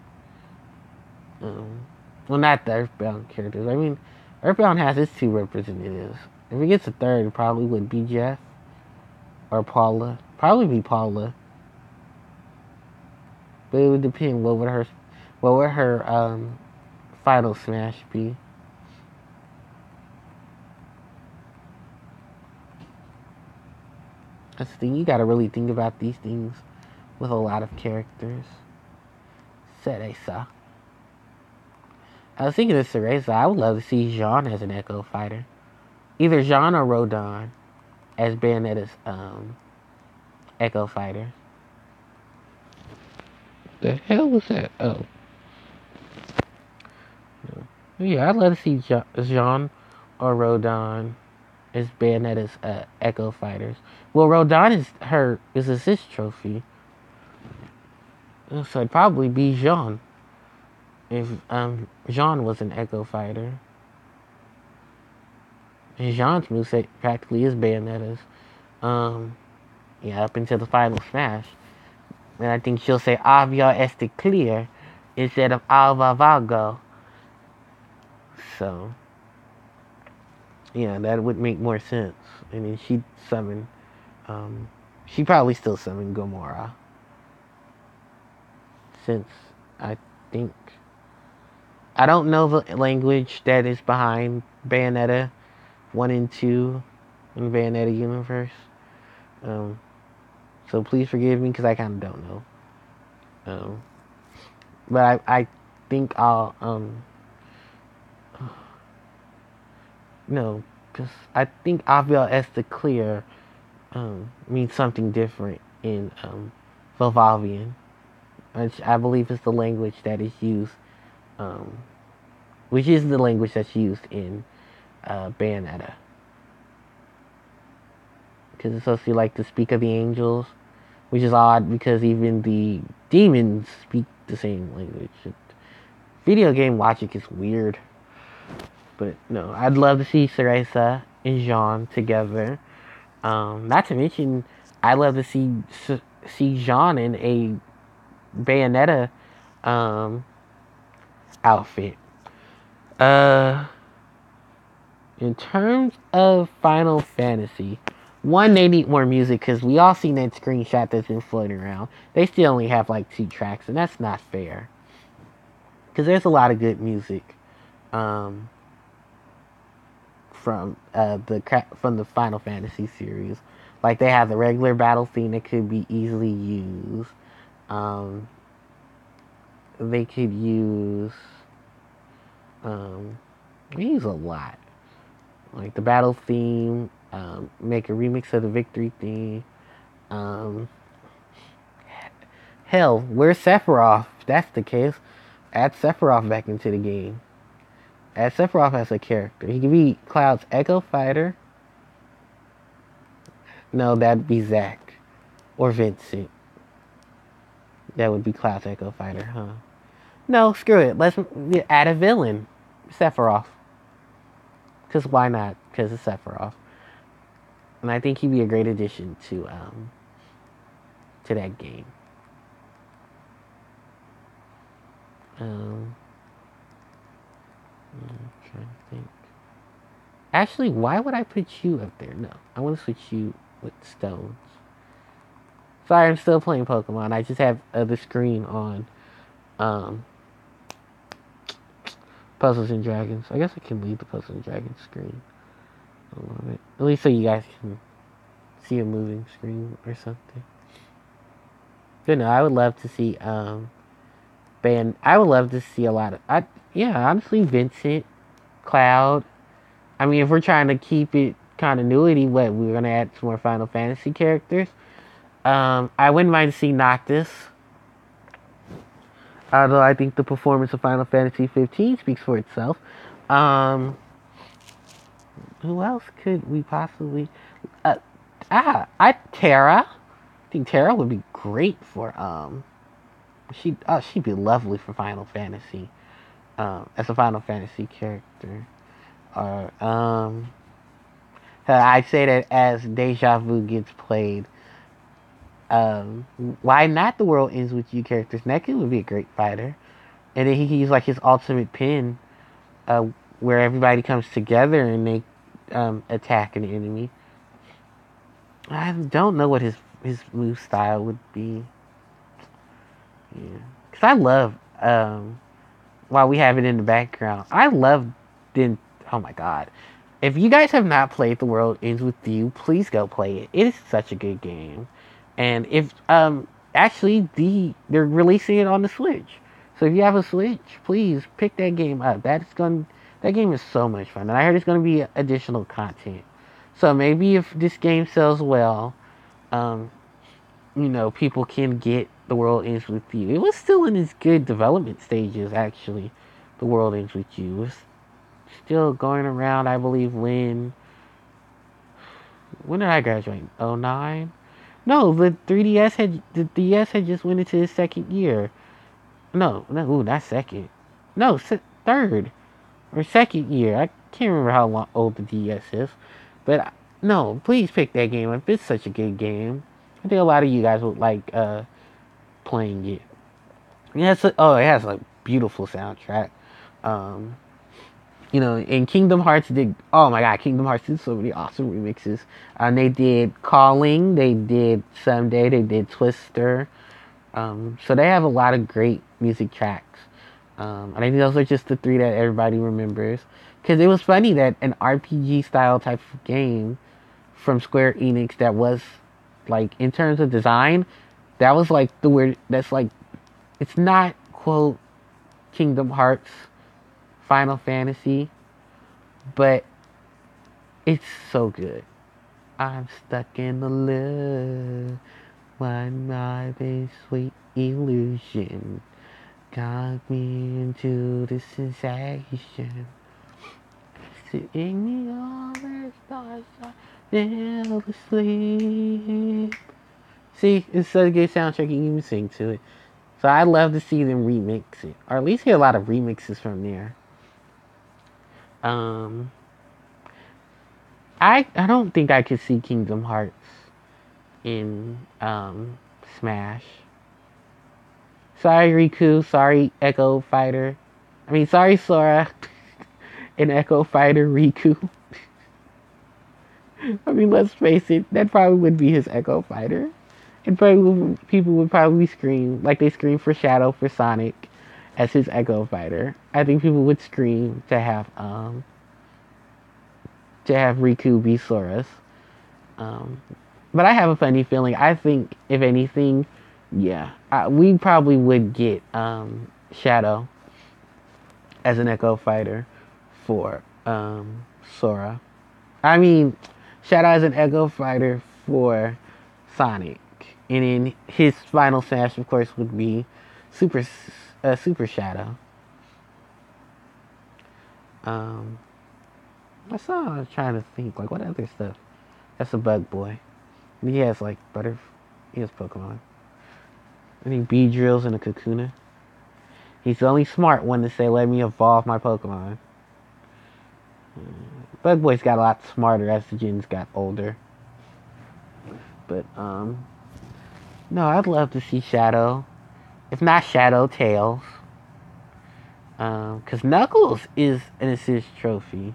Well, not the Earthbound characters. I mean, Earthbound has its 2 representatives. If it gets a 3rd, it probably would be Jeff or Paula. Probably be Paula. But it would depend what would her final Smash be. That's the thing. You gotta really think about these things with a lot of characters. Cereza. I was thinking of Cereza. I would love to see Jean as an Echo Fighter. Either Jean or Rodon as Bayonetta's Echo Fighter. the hell was that? Oh. Yeah, I'd love to see Jean or Rodon as Bayonetta's Echo Fighters. Well, Rodon is assist trophy. So it'd probably be Jean if Jean was an Echo Fighter. And Jean's moveset practically is Bayonetta's. Yeah, up until the final smash. And I think she'll say Avia este clear instead of Alva Vago. So, yeah, that would make more sense. And then she'd summon, she'd probably still summon Gomorrah. Since I think, I don't know the language that is behind Bayonetta 1 and 2 in the Bayonetta universe. So please forgive me because I kind of don't know. But I think I'll, no, because I think Avia este clear means something different in Volvavian, which I believe is the language that is used, which is the language that's used in Bayonetta. Because it's supposed to be like the speak of the angels, which is odd because even the demons speak the same language. Video game logic is weird. But no, I'd love to see Cereza and Jean together. Not to mention, I'd love to see Jean in a Bayonetta outfit. In terms of Final Fantasy, one, they need more music because we all seen that screenshot that's been floating around. They still only have like 2 tracks, and that's not fair. Because there's a lot of good music from the Final Fantasy series. Like they have the regular battle theme that could be easily used. They could use they use a lot. Like the battle theme, make a remix of the victory theme. Hell, where's Sephiroth? If that's the case, add Sephiroth back into the game. Add Sephiroth as a character. He could be Cloud's Echo Fighter. No, that'd be Zack. Or Vincent. That would be Cloud's Echo Fighter, huh? No, screw it. Let's add a villain. Sephiroth. Because why not? Because it's Sephiroth. And I think he'd be a great addition to that game. I'm trying to think. Actually, why would I put you up there? No, I want to switch you with Stones. Sorry, I'm still playing Pokemon. I just have the screen on Puzzles and Dragons. I guess I can leave the Puzzles and Dragons screen a little bit. At least so you guys can see a moving screen or something. But no, I would love to see I would love to see a lot of honestly Vincent, Cloud. I mean, if we're trying to keep it continuity, we're gonna add some more Final Fantasy characters. I wouldn't mind seeing Noctis. Although I think the performance of Final Fantasy 15 speaks for itself. Who else could we possibly? Terra. I think Terra would be great for she'd be lovely for Final Fantasy. As a Final Fantasy character. Or I'd say that as Deja Vu gets played. Why not the World Ends With You characters? Neku would be a great fighter. And then he can use like his ultimate pin, where everybody comes together and they attack an enemy. I don't know what his move style would be. Yeah, because I love while we have it in the background, I love oh my god. If you guys have not played The World Ends With You, please go play it. It is such a good game. And if actually they're releasing it on the Switch. So if you have a Switch, please pick that game up. That game is so much fun. And I heard it's gonna be additional content. So maybe if this game sells well, people can get The World Ends With You. It was still in its good development stages, actually. The World Ends With You. It was still going around, I believe, when did I graduate? 09? No, the DS had just went into its second year. No, ooh, not second. No, third or second year. I can't remember how old the DS is, but no, please pick that game up. It's such a good game. I think a lot of you guys would like playing it. It has a beautiful soundtrack. Um, and Kingdom Hearts did. Oh my God, Kingdom Hearts did so many awesome remixes. They did Calling, they did Someday, they did Twister. So they have a lot of great music tracks. And I think those are just the three that everybody remembers. Because it was funny that an RPG style type of game from Square Enix that was like in terms of design, that was like the word that's like it's not quote Kingdom Hearts Final Fantasy, but it's so good. I'm stuck in the love, one my big sweet illusion got me into the sensation. Sitting me all the stars, I fell asleep. See, it's such a good soundtrack, you can even sing to it. So I'd love to see them remix it, or at least get a lot of remixes from there. Um, I don't think I could see Kingdom Hearts in Smash. Sorry Riku, sorry Echo Fighter. Sorry Sora and Echo Fighter Riku. Let's face it, that probably would be his Echo Fighter. And people would probably scream like they scream for Shadow for Sonic as his Echo Fighter. I think people would scream to have Riku be Sora's. Um, but I have a funny feeling. I think if anything, yeah, we probably would get Shadow as an Echo Fighter for Sora. Shadow as an Echo Fighter for Sonic, and then his final smash, of course, would be Super Shadow. I was trying to think like what other stuff. That's a Bug Boy. He has like He has Pokemon. I think Beedrills and a Kakuna. He's the only smart one to say, "Let me evolve my Pokemon." Bug Boy's got a lot smarter as the gens got older. But no, I'd love to see Shadow. If not Shadow, Tails. Because Knuckles is an assist trophy.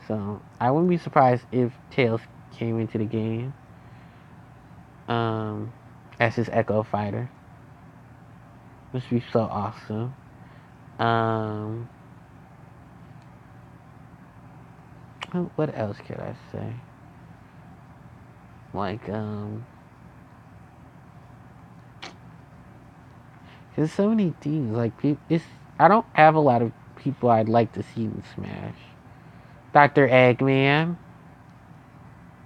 So I wouldn't be surprised if Tails came into the game as his Echo Fighter. Must be so awesome. What else could I say? Like, there's so many things. Like, I don't have a lot of people I'd like to see in Smash. Dr. Eggman.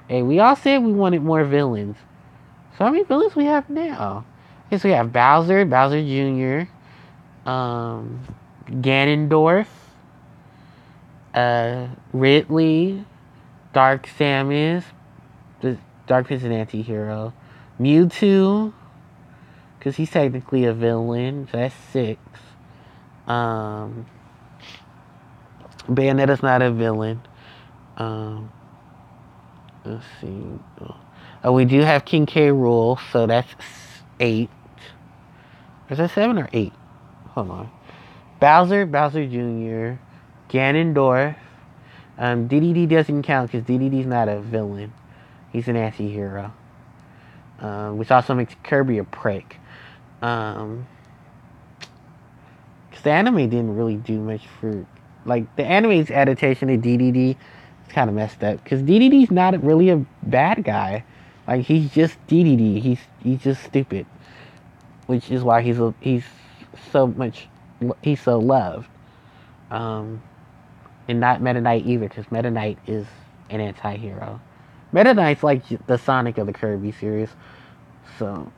Hey, we all said we wanted more villains. So how many villains we have now? Okay, so we have Bowser Jr., Ganondorf, Ridley, Dark Samus. Dark is an anti-hero. Mewtwo, because he's technically a villain, so that's 6. Bayonetta's not a villain. Let's see. Oh, we do have King K. Rool, so that's 8. Is that 7 or 8? Hold on. Bowser Jr., Ganondorf. DDD doesn't count because DDD's not a villain. He's an anti-hero. Which also makes Kirby a prick. Because the anime didn't really do much for... Like, the anime's adaptation of DDD is kind of messed up. Because DDD's not really a bad guy. Like, he's just DDD. He's just stupid. Which is why he's so loved. And not Meta Knight either, because Meta Knight is an anti-hero. Meta Knight's like the Sonic of the Kirby series. So,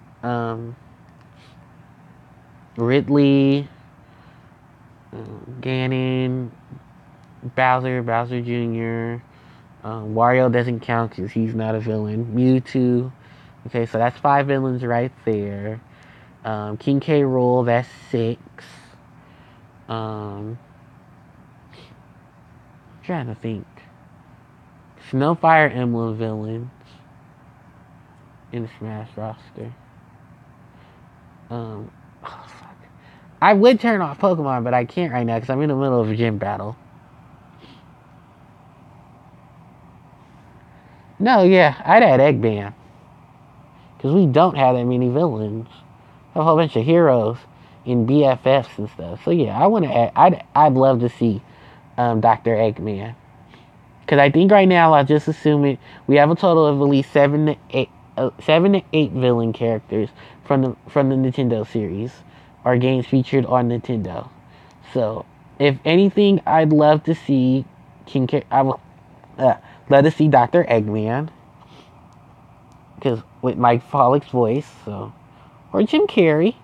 Ridley, Ganon, Bowser Jr. Wario doesn't count because he's not a villain. Mewtwo. Okay, so that's 5 villains right there. King K. Rool, that's 6. I'm trying to think. No Fire Emblem villains in the Smash roster. Oh, fuck. I would turn off Pokemon, but I can't right now because I'm in the middle of a gym battle. No, yeah, I'd add Eggman. Because we don't have that many villains. A whole bunch of heroes in BFFs and stuff. So yeah, I want to add. I'd love to see Dr. Eggman. Because I think right now I'll just assume it. We have a total of at least 7 to 8 villain characters from the Nintendo series, or games featured on Nintendo. So if anything, I'd love to see I would love to see Dr. Eggman. Because with Mike Pollock's voice, so. Or Jim Carrey.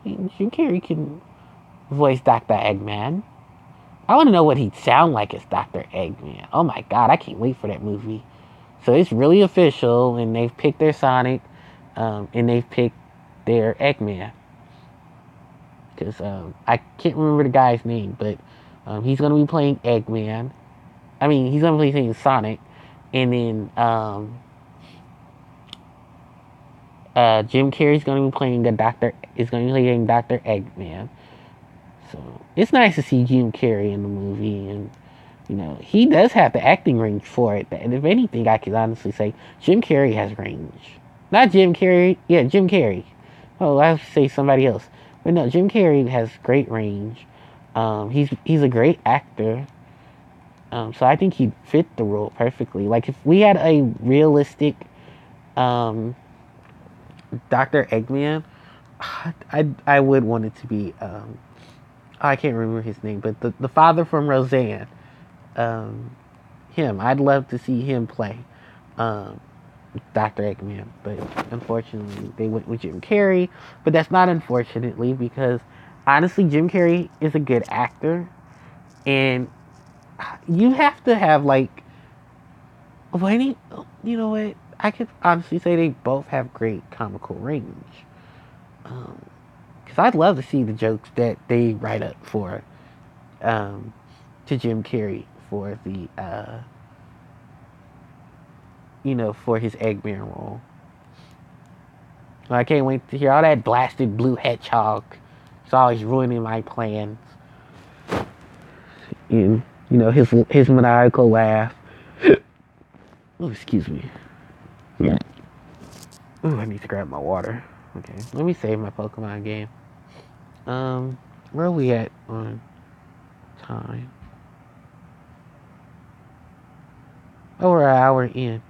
Jim Carrey can voice Dr. Eggman. I want to know what he'd sound like as Dr. Eggman. Oh my god, I can't wait for that movie. So it's really official, and they've picked their Sonic, and they've picked their Eggman. Because I can't remember the guy's name, but he's going to be playing Eggman. I mean, he's going to be playing Sonic, and then Jim Carrey's going to be playing Dr. Eggman. So it's nice to see Jim Carrey in the movie, and he does have the acting range for it. And if anything, I can honestly say Jim Carrey has range. Not Jim Carrey, yeah, Jim Carrey. Oh, I have to say somebody else, but no, Jim Carrey has great range. He's a great actor. So I think he'd fit the role perfectly. Like if we had a realistic Dr. Eggman, I would want it to be I can't remember his name, but the father from Roseanne, him. I'd love to see him play Dr. Eggman, but unfortunately they went with Jim Carrey. But that's not unfortunately, because honestly Jim Carrey is a good actor, and you have to have like, you know what? I could honestly say they both have great comical range. Because I'd love to see the jokes that they write up for, to Jim Carrey for the, for his Eggman role. I can't wait to hear all that blasted blue hedgehog. It's always ruining my plans. And, his maniacal laugh. Oh, excuse me. Yeah. Ooh, I need to grab my water. Okay, let me save my Pokemon game. Where are we at on time? Oh, we're an hour in.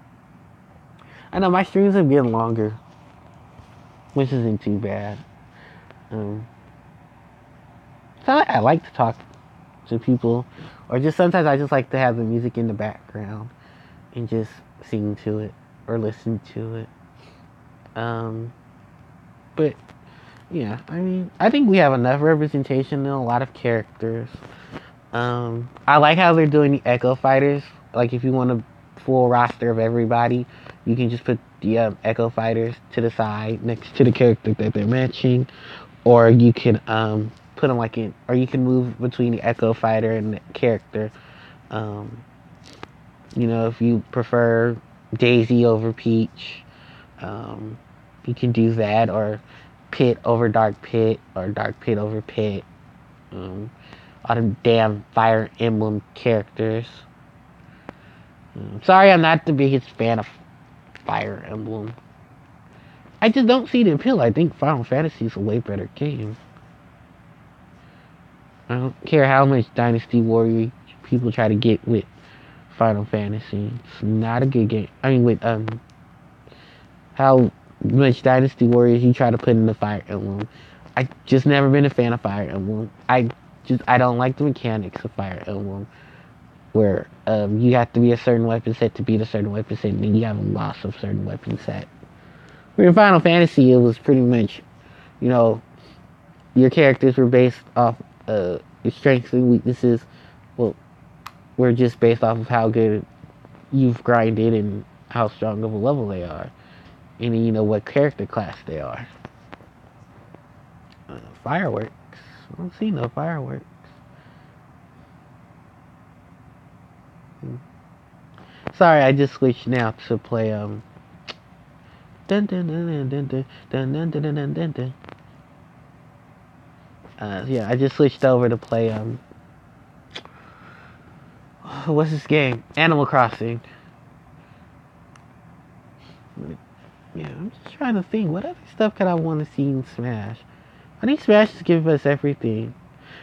I know my streams have been longer, which isn't too bad. So I like to talk to people, or just sometimes I just like to have the music in the background and just sing to it or listen to it. But yeah, I mean, I think we have enough representation in a lot of characters. I like how they're doing the Echo Fighters. Like, if you want a full roster of everybody, you can just put the Echo Fighters to the side next to the character that they're matching, or you can put them like in, or you can move between the Echo Fighter and the character. If you prefer Daisy over Peach, you can do that, or Pit over Dark Pit, or Dark Pit over Pit. All them damn Fire Emblem characters. Sorry, I'm not the biggest fan of Fire Emblem. I just don't see the appeal. I think Final Fantasy is a way better game. I don't care how much Dynasty Warrior people try to get with Final Fantasy. It's not a good game. I mean, with how much Dynasty Warriors you try to put in the Fire Emblem. I just never been a fan of Fire Emblem. I don't like the mechanics of Fire Emblem, where you have to be a certain weapon set to beat a certain weapon set, and then you have a loss of certain weapon set. Where in Final Fantasy, it was pretty much, your characters were based off your strengths and weaknesses. Well, were just based off of how good you've grinded and how strong of a level they are, and then, what character class they are. Fireworks. I don't see no fireworks. Sorry, I just switched now to play Dun, dun, dun, dun, dun, dun, dun, dun, dun, dun, dun. Yeah, I just switched over to play what's this game? Animal Crossing. Yeah, I'm just trying to think. What other stuff could I want to see in Smash? I think Smash is giving us everything.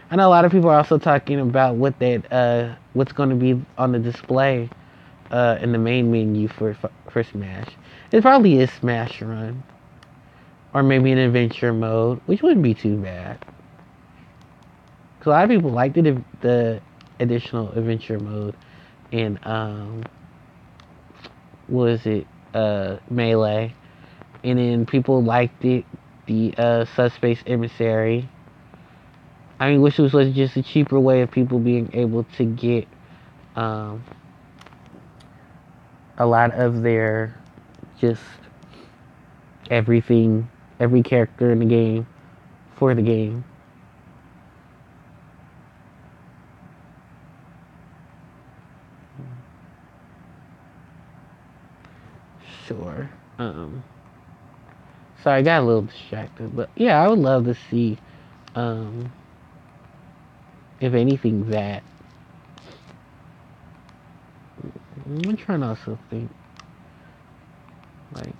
I know a lot of people are also talking about what's going to be on the display in the main menu for Smash. It probably is Smash Run, or maybe an adventure mode, which wouldn't be too bad. Cause a lot of people like the additional adventure mode in what is it, Melee, and then people liked it, the Subspace Emissary. I mean, wish it was just a cheaper way of people being able to get um, a lot of their just everything, every character in the game for the game. Sure. Sorry, I got a little distracted, but yeah, I would love to see, um, if anything, that. I'm trying to also think, like,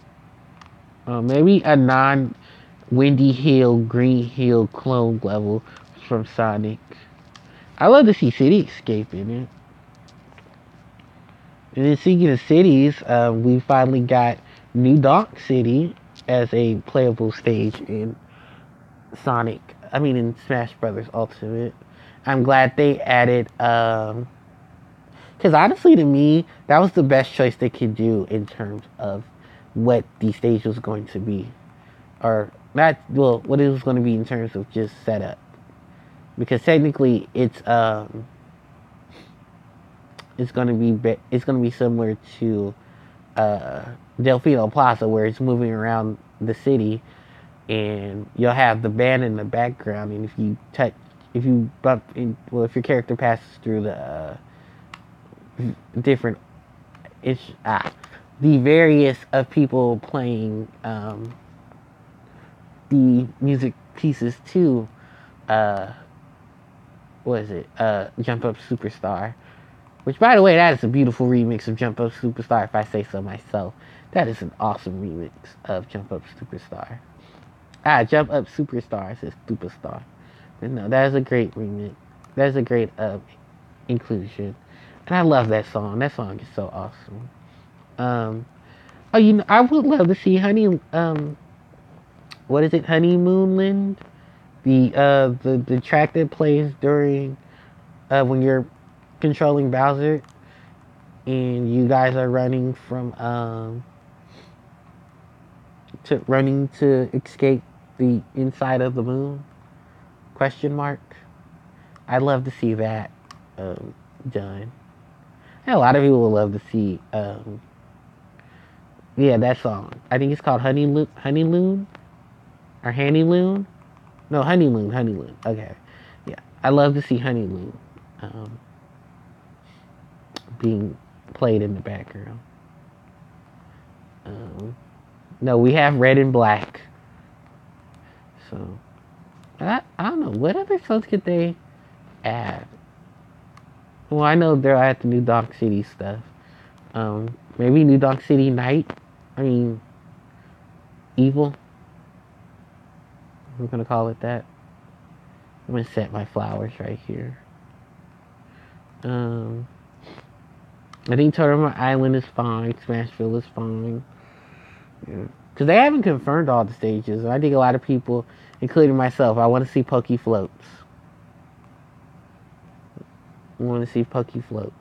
maybe a non-Windy Hill, Green Hill clone level from Sonic. I love to see Cityscape in it. And then speaking of cities, we finally got New Donk City as a playable stage in Sonic. I mean, in Smash Brothers Ultimate. I'm glad they added. Because honestly, to me, that was the best choice they could do in terms of what the stage was going to be, or not. Well, what it was going to be in terms of just setup. Because technically, it's going to be similar to Delfino Plaza, where it's moving around the city, and you'll have the band in the background. And if you bump in, well, if your character passes through the different, it's the various of people playing the music pieces to uh, what is it? Jump Up Superstar. Which, by the way, that is a beautiful remix of Jump Up Superstar, if I say so myself. That is an awesome remix of Jump Up Superstar. Jump Up Superstar. I said Superstar. But no, that is a great remix. That is a great inclusion. And I love that song. That song is so awesome. I would love to see what is it, Honeymoonland? The track that plays during when you're controlling Bowser and you guys are running from to escape the inside of the moon? Question mark. I'd love to see that done. And a lot of people would love to see yeah, that song. I think it's called Honeyloon or Honeyloon. No, Honeyloon. Okay, yeah, I love to see Honeyloon um, being played in the background. Um, no, we have Red and Black. So I don't know what other songs could they add. Well, I know they're at the New Donk City stuff. Maybe New Donk City Night. I mean, Evil. I'm gonna call it that. I'm gonna set my flowers right here. Um, I think Tournament Island is fine. Smashville is fine. Yeah. Because they haven't confirmed all the stages. I think a lot of people, including myself, I want to see Pokey Floats. I want to see Pokey Floats.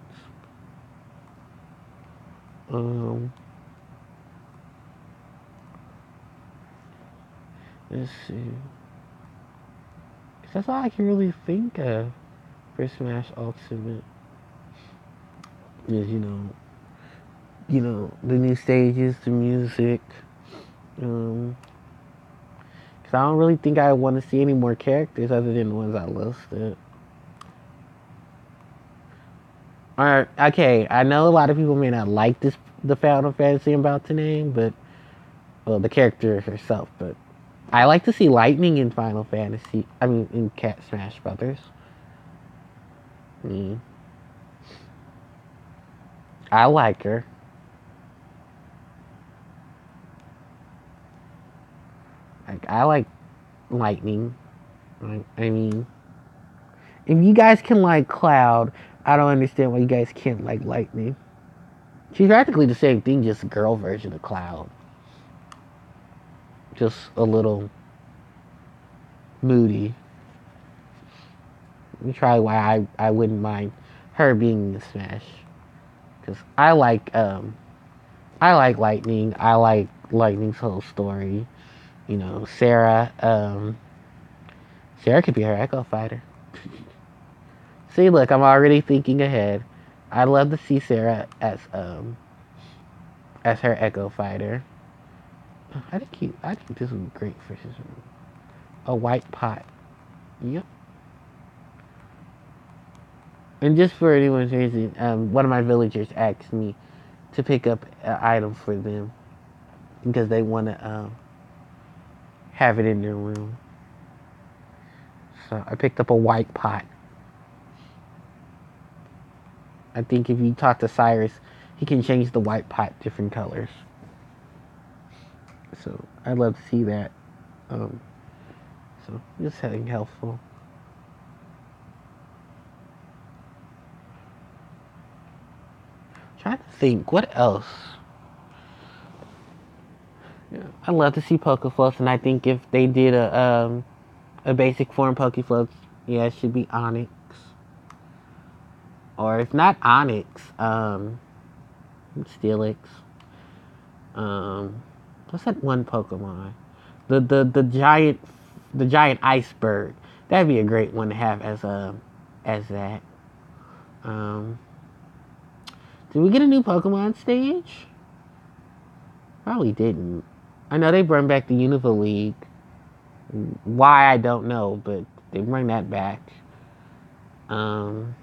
Let's see. That's all I can really think of for Smash Ultimate. Is the new stages, the music. Um, Cause I don't really think I want to see any more characters other than the ones I listed. Alright, okay, I know a lot of people may not like the Final Fantasy I'm about to name, but well, the character herself, but I like to see Lightning in Final Fantasy. I mean, in Cat Smash Brothers. Mm, I like her. I like Lightning. I mean, if you guys can like Cloud, I don't understand why you guys can't like Lightning. She's practically the same thing, just a girl version of Cloud. Just a little moody. That's probably why I wouldn't mind her being in Smash. Because I like Lightning. I like Lightning's whole story. Sarah. Sarah could be her Echo Fighter. See, look, I'm already thinking ahead. I'd love to see Sarah as her Echo Fighter. I think this would be great for his room. A white pot. Yep. And just for anyone's reason, one of my villagers asked me to pick up an item for them because they want to have it in their room. So I picked up a white pot. I think if you talk to Cyrus, he can change the white pot different colors. So I'd love to see that. Um, so just having helpful. Trying to think what else. Yeah, I'd love to see Pokeflux, and I think if they did a basic form Pokeflux, yeah, it should be Onyx. Or if not Onyx, Steelix. What's that one Pokemon? The giant iceberg. That'd be a great one to have as that. Um, did we get a new Pokemon stage? Probably didn't. I know they brought back the Unova League. Why I don't know, but they bring that back. Um,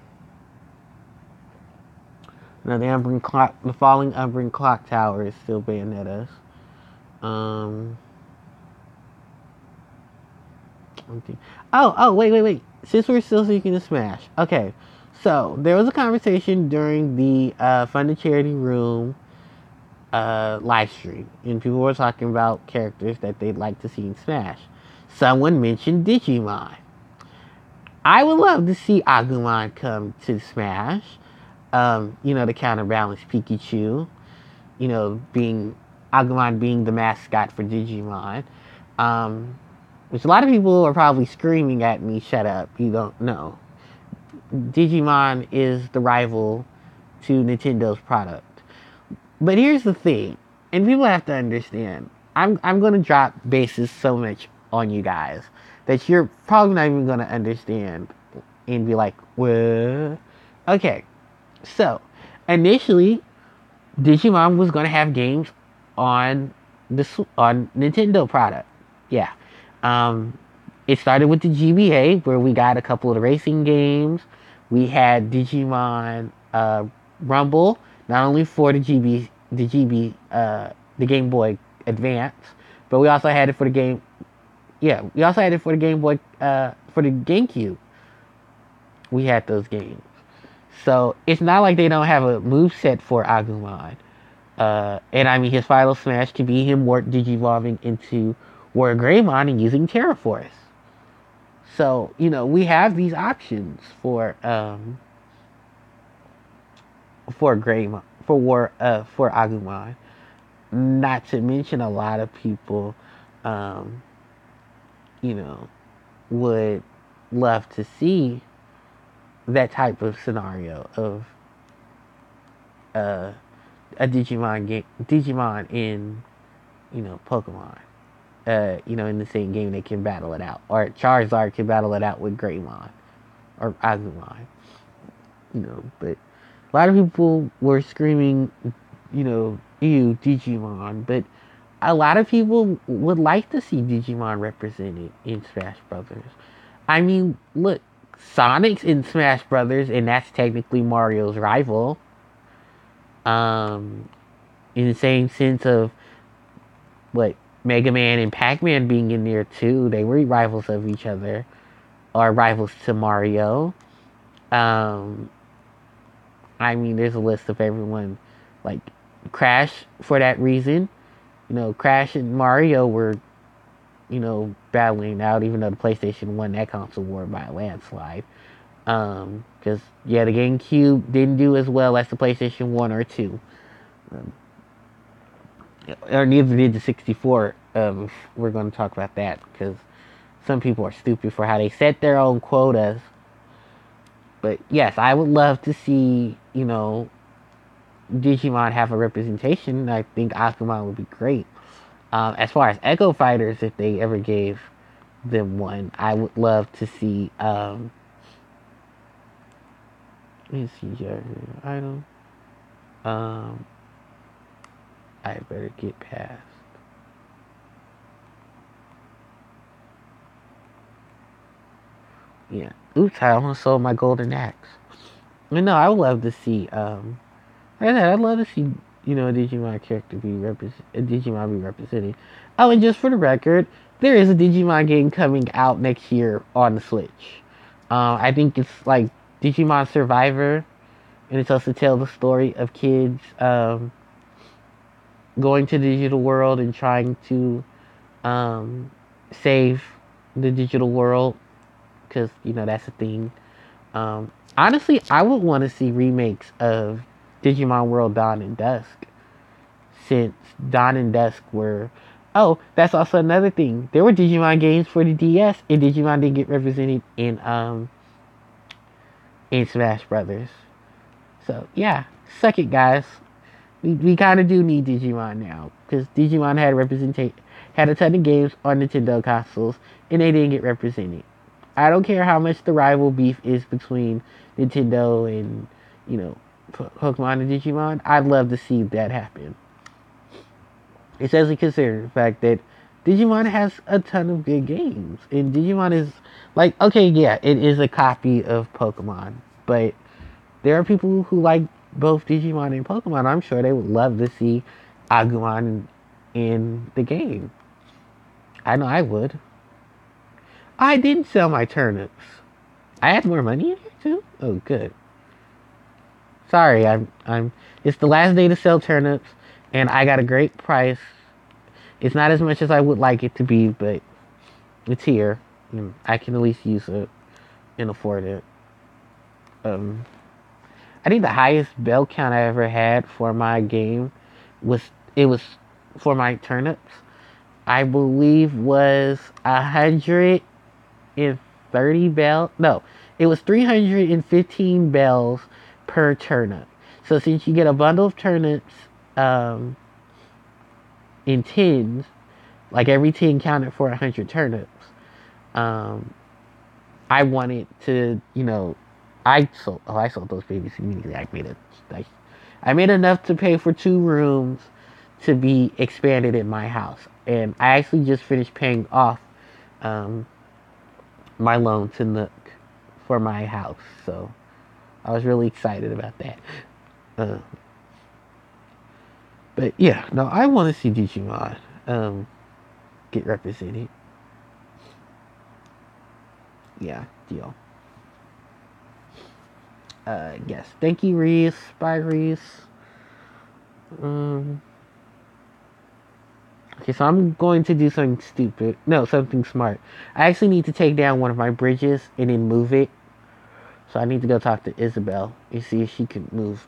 now the falling Umbran clock tower is still Bayonetta's. Um, wait. Since we're still seeking to Smash, okay. So there was a conversation during the Fund and Charity Room live stream, and people were talking about characters that they'd like to see in Smash. Someone mentioned Digimon. I would love to see Agumon come to Smash. To counterbalance Pikachu. Being Agumon being the mascot for Digimon. Which a lot of people are probably screaming at me, shut up, you don't know. Digimon is the rival to Nintendo's product. But here's the thing, and people have to understand, I'm gonna drop bases so much on you guys that you're probably not even gonna understand and be like, what? Okay, so initially Digimon was gonna have games on on Nintendo product. Yeah. Um, it started with the GBA where we got a couple of the racing games. We had Digimon Rumble, not only for the Game Boy Advance, but we also had it for the game. Yeah, we also had it for the Game Boy for the GameCube. We had those games, so it's not like they don't have a move set for Agumon. And I mean, his final smash could be him digivolving into Warrior Greymon and using Terraforce. So, we have these options for Greymon, for Agumon. Not to mention a lot of people, um, you know, would love to see that type of scenario of uh, a Digimon in Pokemon. in the same game, they can battle it out. Or Charizard can battle it out with Greymon or Agumon. But a lot of people were screaming, ew, Digimon. But a lot of people would like to see Digimon represented in Smash Brothers. I mean, look, Sonic's in Smash Brothers, and that's technically Mario's rival. In the same sense of what Mega Man and Pac-Man being in there too, they were rivals of each other, or rivals to Mario. Um, I mean, there's a list of everyone, like Crash for that reason. Crash and Mario were, battling out, even though the PlayStation won that console war by a landslide. Because the GameCube didn't do as well as the PlayStation 1 or 2. Or neither did the 64. We're going to talk about that because some people are stupid for how they set their own quotas. But yes, I would love to see, Digimon have a representation. I think Agumon would be great. As far as Echo Fighters, if they ever gave them one, I would love to see. Let me see here. Item. I better get past. Yeah. Oops, I almost sold my golden axe. No, I would love to see. I'd love to see, a Digimon character Digimon be represented. Oh, and just for the record, there is a Digimon game coming out next year on the Switch. I think it's like Digimon Survivor, and it's also tell the story of kids going to the digital world and trying to save the digital world because that's a thing. Honestly, I would want to see remakes of Digimon World Dawn and Dusk, since Dawn and Dusk were. Oh, that's also another thing. There were Digimon games for the DS, and Digimon didn't get represented in Smash Brothers. So yeah, suck it, guys. We kind of do need Digimon now because Digimon had a ton of games on Nintendo consoles, and they didn't get represented. I don't care how much the rival beef is between Nintendo and Pokemon and Digimon. I'd love to see that happen. Especially considering the fact that Digimon has a ton of good games, and Digimon is like, okay, yeah, it is a copy of Pokemon, but there are people who like both Digimon and Pokemon. I'm sure they would love to see Agumon in the game. I know I would. I didn't sell my turnips. I had more money in here too. Oh, good. Sorry, I'm. It's the last day to sell turnips, and I got a great price. It's not as much as I would like it to be, but it's here. And I can at least use it and afford it. I think the highest bell count I ever had for my game was for my turnips. I believe was 130 bells. No, it was 315 bells per turnip. So since you get a bundle of turnips in tins, like every tin counted for 100 turnips. I wanted to, I sold those babies immediately. I made enough to pay for 2 rooms to be expanded in my house, and I actually just finished paying off my loan to Nook for my house, so I was really excited about that. Uh, but yeah, no, I want to see Digimon get represented. Yeah, deal. Yes, thank you, Reese. Bye, Reese. Okay, so I'm going to do something stupid. No, something smart. I actually need to take down one of my bridges and then move it. So I need to go talk to Isabel and see if she can move.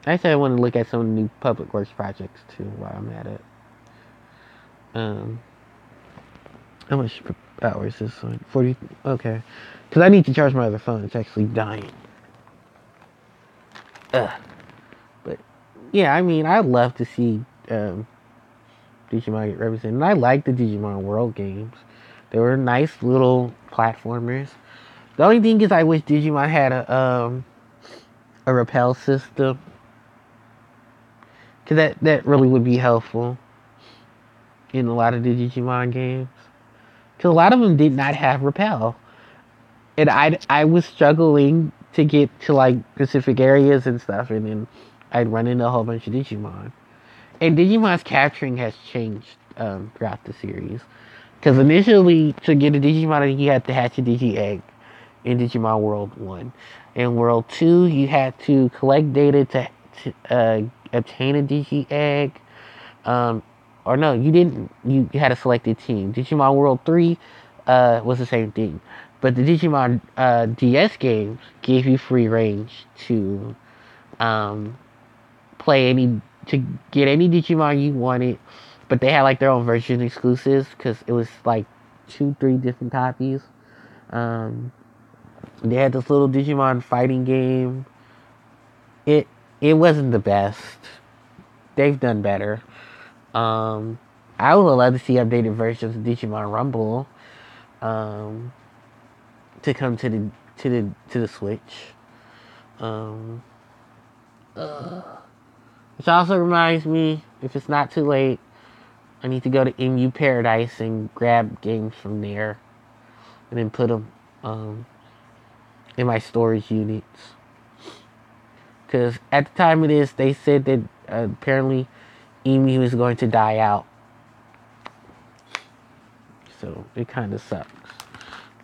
Actually, I want to look at some of the new public works projects too while I'm at it. How much hours is this one? 40. Okay, because I need to charge my other phone. It's actually dying. Ugh. But yeah, I mean, I'd love to see Digimon get represented. And I like the Digimon World games. They were nice little platformers. The only thing is, I wish Digimon had a repel system, cause that really would be helpful in a lot of the Digimon games. Cause a lot of them did not have repel, and I was struggling to get to like specific areas and stuff, and then I'd run into a whole bunch of Digimon. And Digimon's capturing has changed throughout the series. Because initially, to get a Digimon, you had to hatch a Digi Egg in Digimon World 1. In World 2, you had to collect data to obtain a Digi Egg. Um, or no, you didn't. You had a selected team. Digimon World 3 was the same thing. But the Digimon DS games gave you free range to um, play any, to get any Digimon you wanted, but they had like their own version exclusives because it was like 2, 3 different copies. Um, they had this little Digimon fighting game. It it wasn't the best. They've done better. Um, I would love to see updated versions of Digimon Rumble um, to come to the Switch. Um, which also reminds me, if it's not too late, I need to go to MU Paradise and grab games from there, and then put them um, in my storage units. Because at the time of this, they said that apparently EMU is going to die out, so it kind of sucks.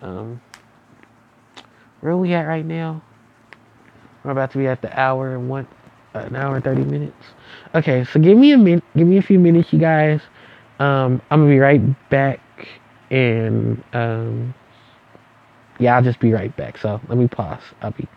Um, where are we at right now? We're about to be at the hour and an hour and 30 minutes. Okay, so give me a minute, give me a few minutes, you guys. I'm gonna be right back, and yeah, I'll just be right back. So let me pause. I'll be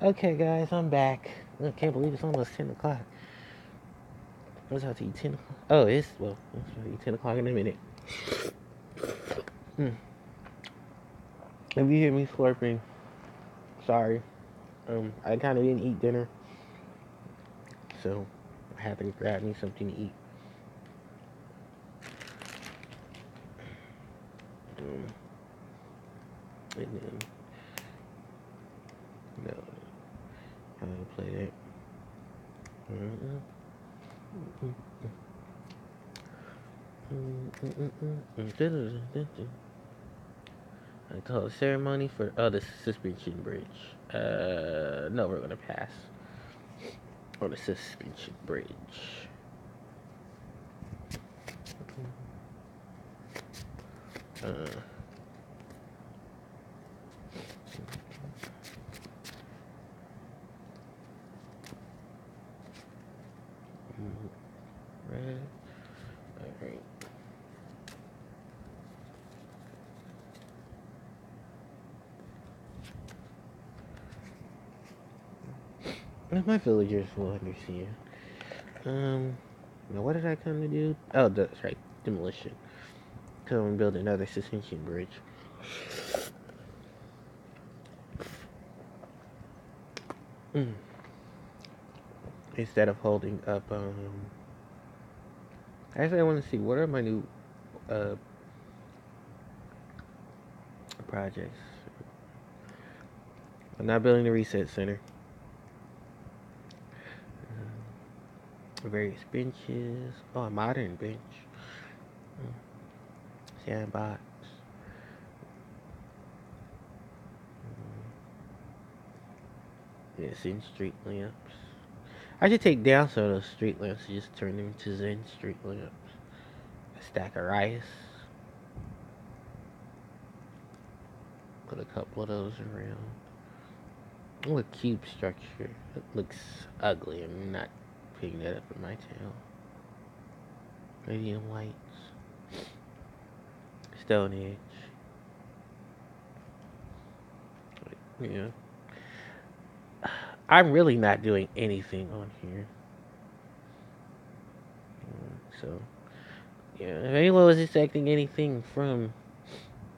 Okay, guys, I'm back. I can't believe it's almost 10 o'clock. I was about to eat 10 o'clock. Oh, it's 10 o'clock in a minute. Mm. If you hear me slurping, sorry. I kind of didn't eat dinner, so I had to grab me something to eat. And then, no, how to play that. I call it ceremony for the suspension bridge. No, we're gonna pass on the suspension bridge. Uh, Red. Alright. My villagers will understand. Now what did I come to do? Oh, that's right, demolition. Come and build another suspension bridge. Instead of holding up, actually I want to see, what are my new, projects? I'm not building the reset center. Various benches. Oh, a modern bench. Sandbox. Yeah, Zen street lamps. I should take down some of those street lamps and just turn them into Zen street lamps. A stack of rice. Put a couple of those around. Oh, a cube structure. It looks ugly. I'm not picking that up in my town. Radium lights. Stone Edge. Yeah. I'm really not doing anything on here. So, yeah. If anyone was expecting anything from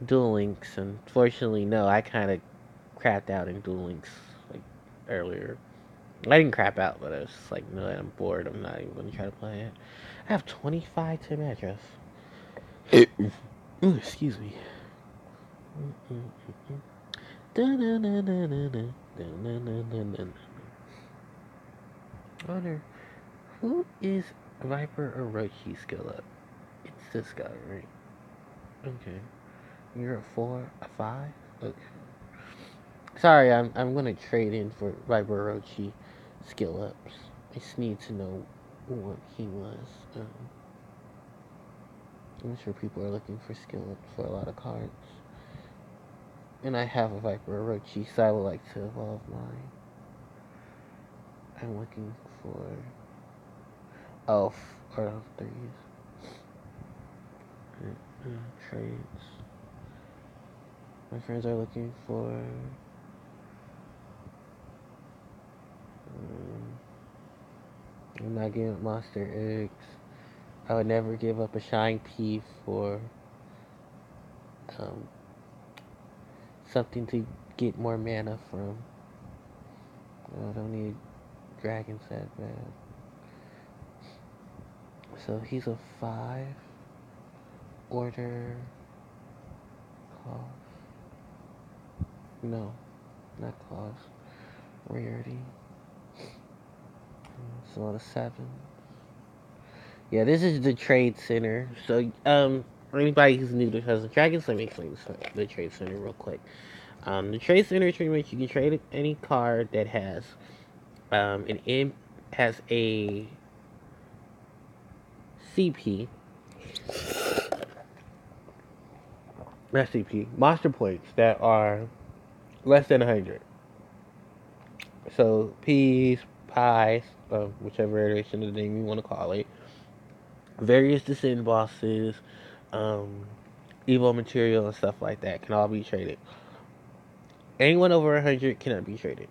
Duel Links, unfortunately, no. I kind of crapped out in Duel Links like earlier. I didn't crap out, but I was just like, no, I'm bored. I'm not even going to try to play it. I have 25 Tim address. Ooh, excuse me. I wonder, who is Viper Orochi skill up? It's this guy, right? Okay. You're a 4, a 5? Okay. Sorry, I'm gonna trade in for Viper Orochi skill ups. I just need to know what he was. I'm sure people are looking for skill ups for a lot of cards. And I have a Viper Orochi, so I would like to evolve mine. I'm looking for Elf or Elf 3s. Trades. My friends are looking for I'm not giving up monster eggs. I would never give up a shine pea for um, something to get more mana from. I don't need dragons that bad. So he's a 5. Order. Claws. No, not claws. Rarity. It's a lot of 7. Yeah, this is the trade center. So, for anybody who's new to Cousin Dragons, let me explain the trade center real quick. The trade center is pretty much you can trade any card that has has a CP, not CP, monster points that are less than 100. So peas, pies, whichever iteration of the name you want to call it, various descend bosses, um, evil material and stuff like that can all be traded. Anyone over 100 cannot be traded.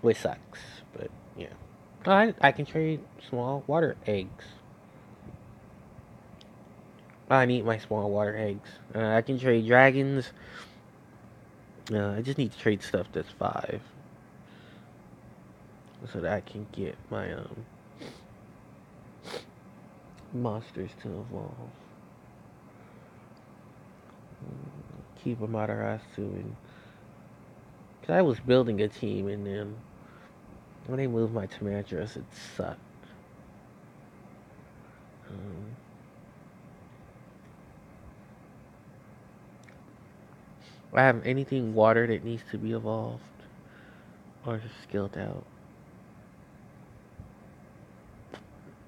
which sucks. But yeah, I can trade small water eggs. I need my small water eggs. I can trade dragons. I just need to trade stuff that's 5, so that I can get my monsters to evolve. Keep them out of us too. And cause I was building a team, and then when they moved my Tamadras, it sucked. Um, I have anything water that needs to be evolved or skilled out.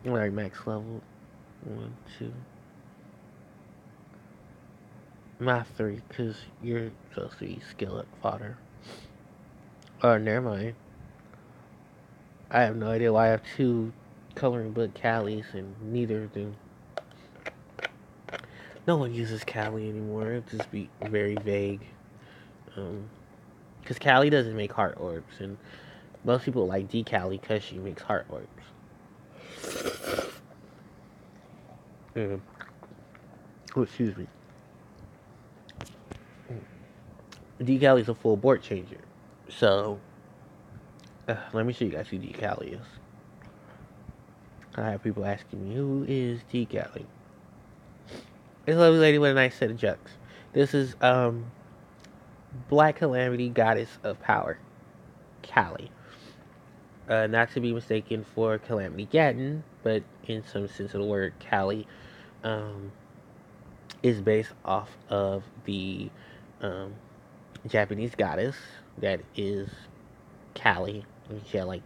Like max level 1, 2. Not 3, because you're supposed to be skilled fodder. Oh, never mind. I have no idea why I have 2 coloring book Callies and neither of them. No one uses Callie anymore. It just be very vague. Because Callie doesn't make heart orbs, and most people like Decallie because she makes heart orbs. Oh, excuse me. Decallie's a full board changer. So, let me show you guys who Decallie is. I have people asking me, who is Decallie? It's a lovely lady with a nice set of jokes. This is Black Calamity, Goddess of Power, Callie. Not to be mistaken for Calamity Gatten, but in some sense of the word, Callie is based off of the um, Japanese goddess that is Callie. She had like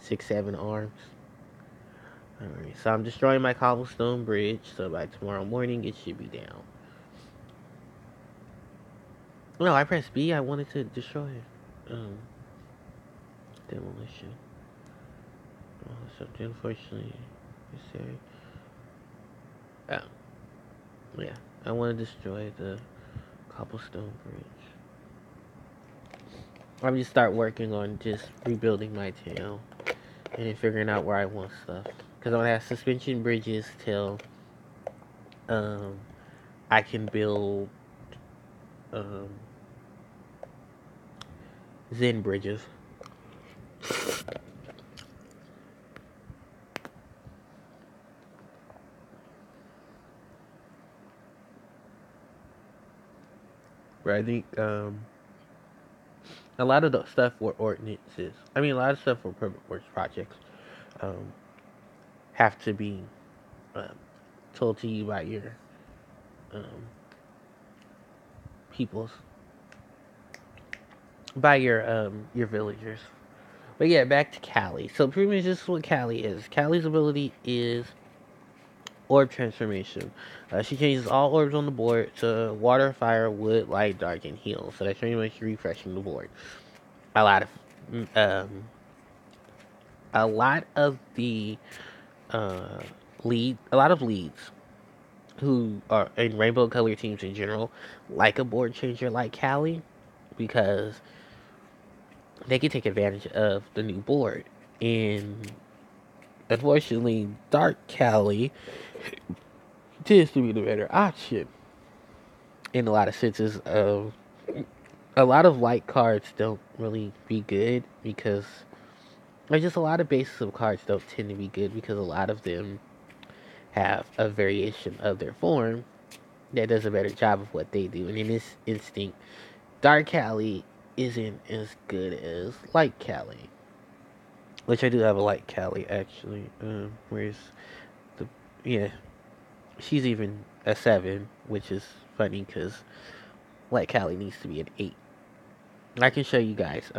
6, 7 arms. Alright, so I'm destroying my cobblestone bridge, so by tomorrow morning it should be down. No, I pressed B, I wanted to destroy it. Demolition. Oh, something unfortunately necessary. Oh, yeah. I want to destroy the cobblestone bridge. I'm just start working on just rebuilding my town and then figuring out where I want stuff. Because I want to have suspension bridges till I can build um, Zen bridges. But I think a lot of the stuff for ordinances, I mean, a lot of stuff for permit works projects um, have to be um, told to you by your um, peoples, by your villagers. But yeah, back to Callie. So pretty much this is what Callie is. Callie's ability is orb transformation. She changes all orbs on the board to water, fire, wood, light, dark, and heal. So that's pretty much refreshing the board. A lot of um, a lot of the uh, a lot of leads who are in rainbow color teams in general like a board changer like Callie because they can take advantage of the new board. And unfortunately, Dark Callie tends to be the better option in a lot of senses. Of a lot of light cards don't really be good because there's just a lot of bases of cards don't tend to be good because a lot of them have a variation of their form that does a better job of what they do. And in this instinct, Dark Callie isn't as good as Light Callie. Which I do have a Light Callie actually. Where's the yeah, she's even a 7, which is funny because Light Callie needs to be an 8. I can show you guys.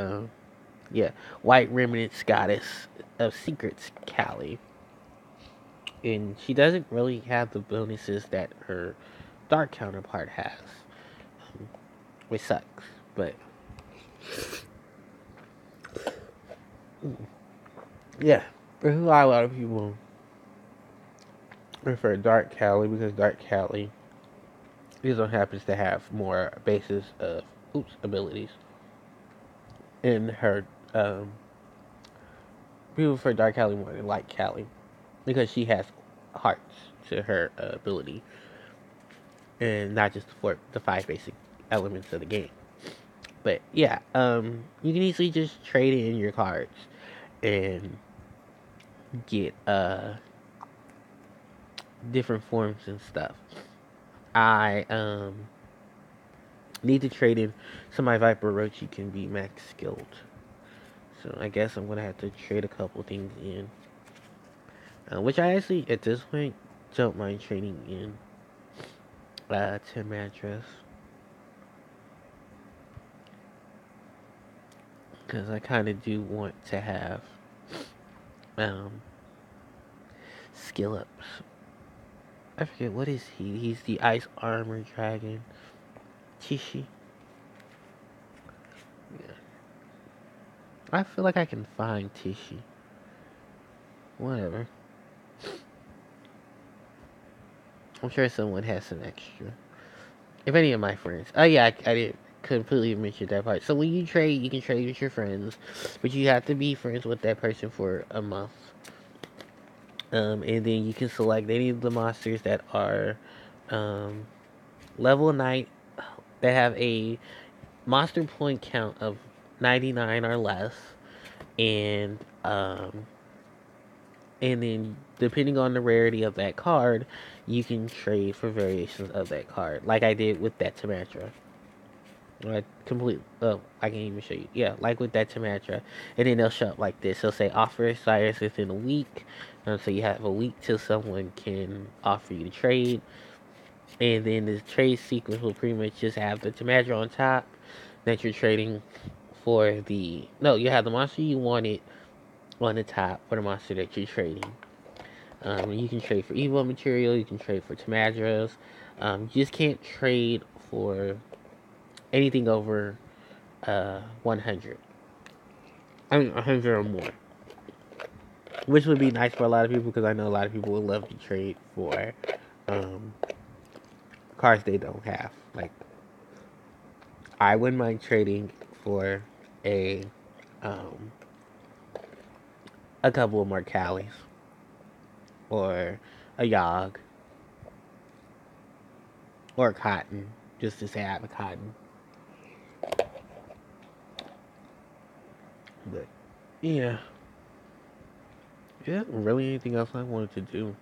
Yeah, White Remnants Goddess of Secrets Callie, and she doesn't really have the bonuses that her Dark counterpart has, which sucks. But yeah, there's a lot of people prefer Dark Callie because Dark Callie this one happens to have more bases of abilities. in her people prefer Dark Callie more than Light Callie because she has hearts to her ability and not just the five basic elements of the game. But yeah, you can easily just trade in your cards and get different forms and stuff. I need to trade in so my Viper Roach can be max skilled. So I guess I'm gonna have to trade a couple things in, which I actually at this point don't mind trading in to mattress because I kind of do want to have um skill ups. I forget what is he? He's the Ice Armor Dragon. Tishi. Yeah. I feel like I can find Tishi. Whatever. I'm sure someone has some extra. If any of my friends. Oh yeah, I did completely mention that part. So when you trade, you can trade with your friends, but you have to be friends with that person for a month. And then you can select any of the monsters that are um, level 9 that have a monster point count of 99 or less, and um, and then depending on the rarity of that card, you can trade for variations of that card, like I did with that Tamatra. I complete. Oh, I can even show you. Yeah, like with that Tamatra, and then they'll show up like this. They'll say offer Cyrus within a week, so you have a week till someone can offer you to trade, and then the trade sequence will pretty much just have the Tamatra on top that you're trading for the. No, you have the monster you wanted on the top for the monster that you're trading. You can trade for Evo material, you can trade for Tamadras. You just can't trade for anything over 100. I mean, 100 or more. Which would be nice for a lot of people because I know a lot of people would love to trade for um, cards they don't have. Like, I wouldn't mind trading for a um, a couple of more Callies or a Yogg or a Cotton, just to say I have a Cotton. But yeah, yeah, really anything else I wanted to do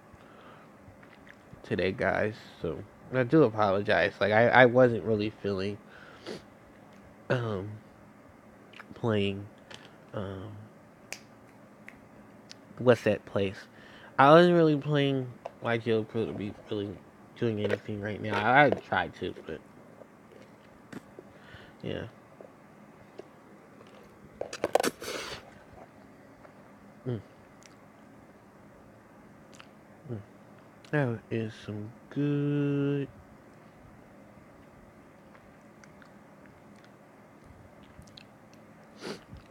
today, guys. So I do apologize. Like I wasn't really feeling um playing um what's that place. I wasn't really playing YGO Pro to be really doing anything right now. I tried to, but yeah. Mm, mm. That is some good.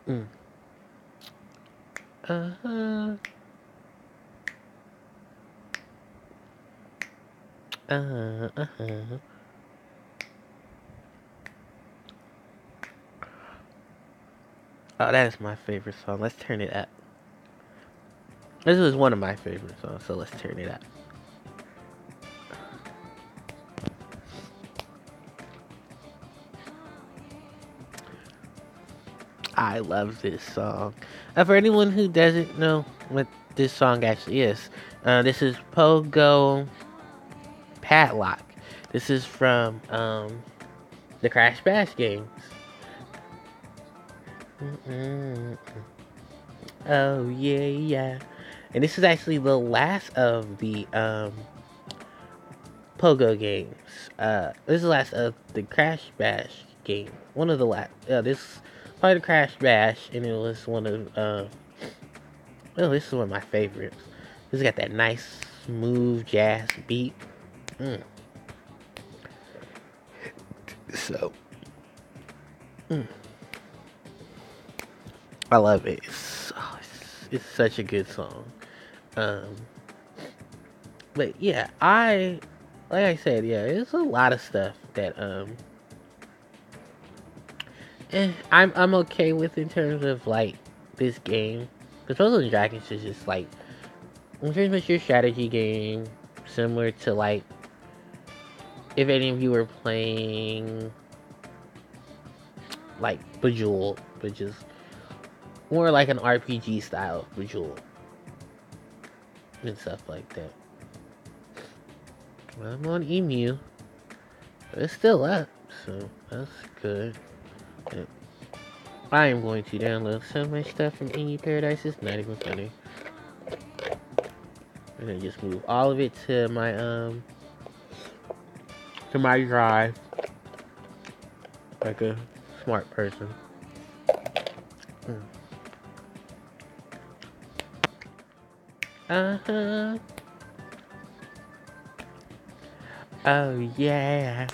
Mm. Uh huh. Uh huh. Oh, that is my favorite song. Let's turn it up. This is one of my favorite songs, so let's turn it up. I love this song. For anyone who doesn't know what this song actually is, this is Pogo Padlock. This is from the Crash Bash games. Mm-mm. Oh yeah, yeah. And this is actually the last of the Pogo games. This is the last of the Crash Bash game. One of the last. This part of Crash Bash, and it was one of. Oh, this is one of my favorites. This got that nice, smooth jazz beat. Mm. So, mm, I love it. It's such a good song. Um, but yeah, like I said, yeah, it's a lot of stuff that I'm okay with in terms of like this game. Because Puzzle and Dragons is just like pretty much your strategy game, similar to like if any of you were playing like Bejeweled, which is more like an RPG style of Bejeweled and stuff like that. Well, I'm on Emu, but it's still up, so that's good. I am going to download so much stuff from Emu Paradise, it's not even funny. I'm gonna just move all of it to my drive, like a smart person. Uh-huh. Oh yeah.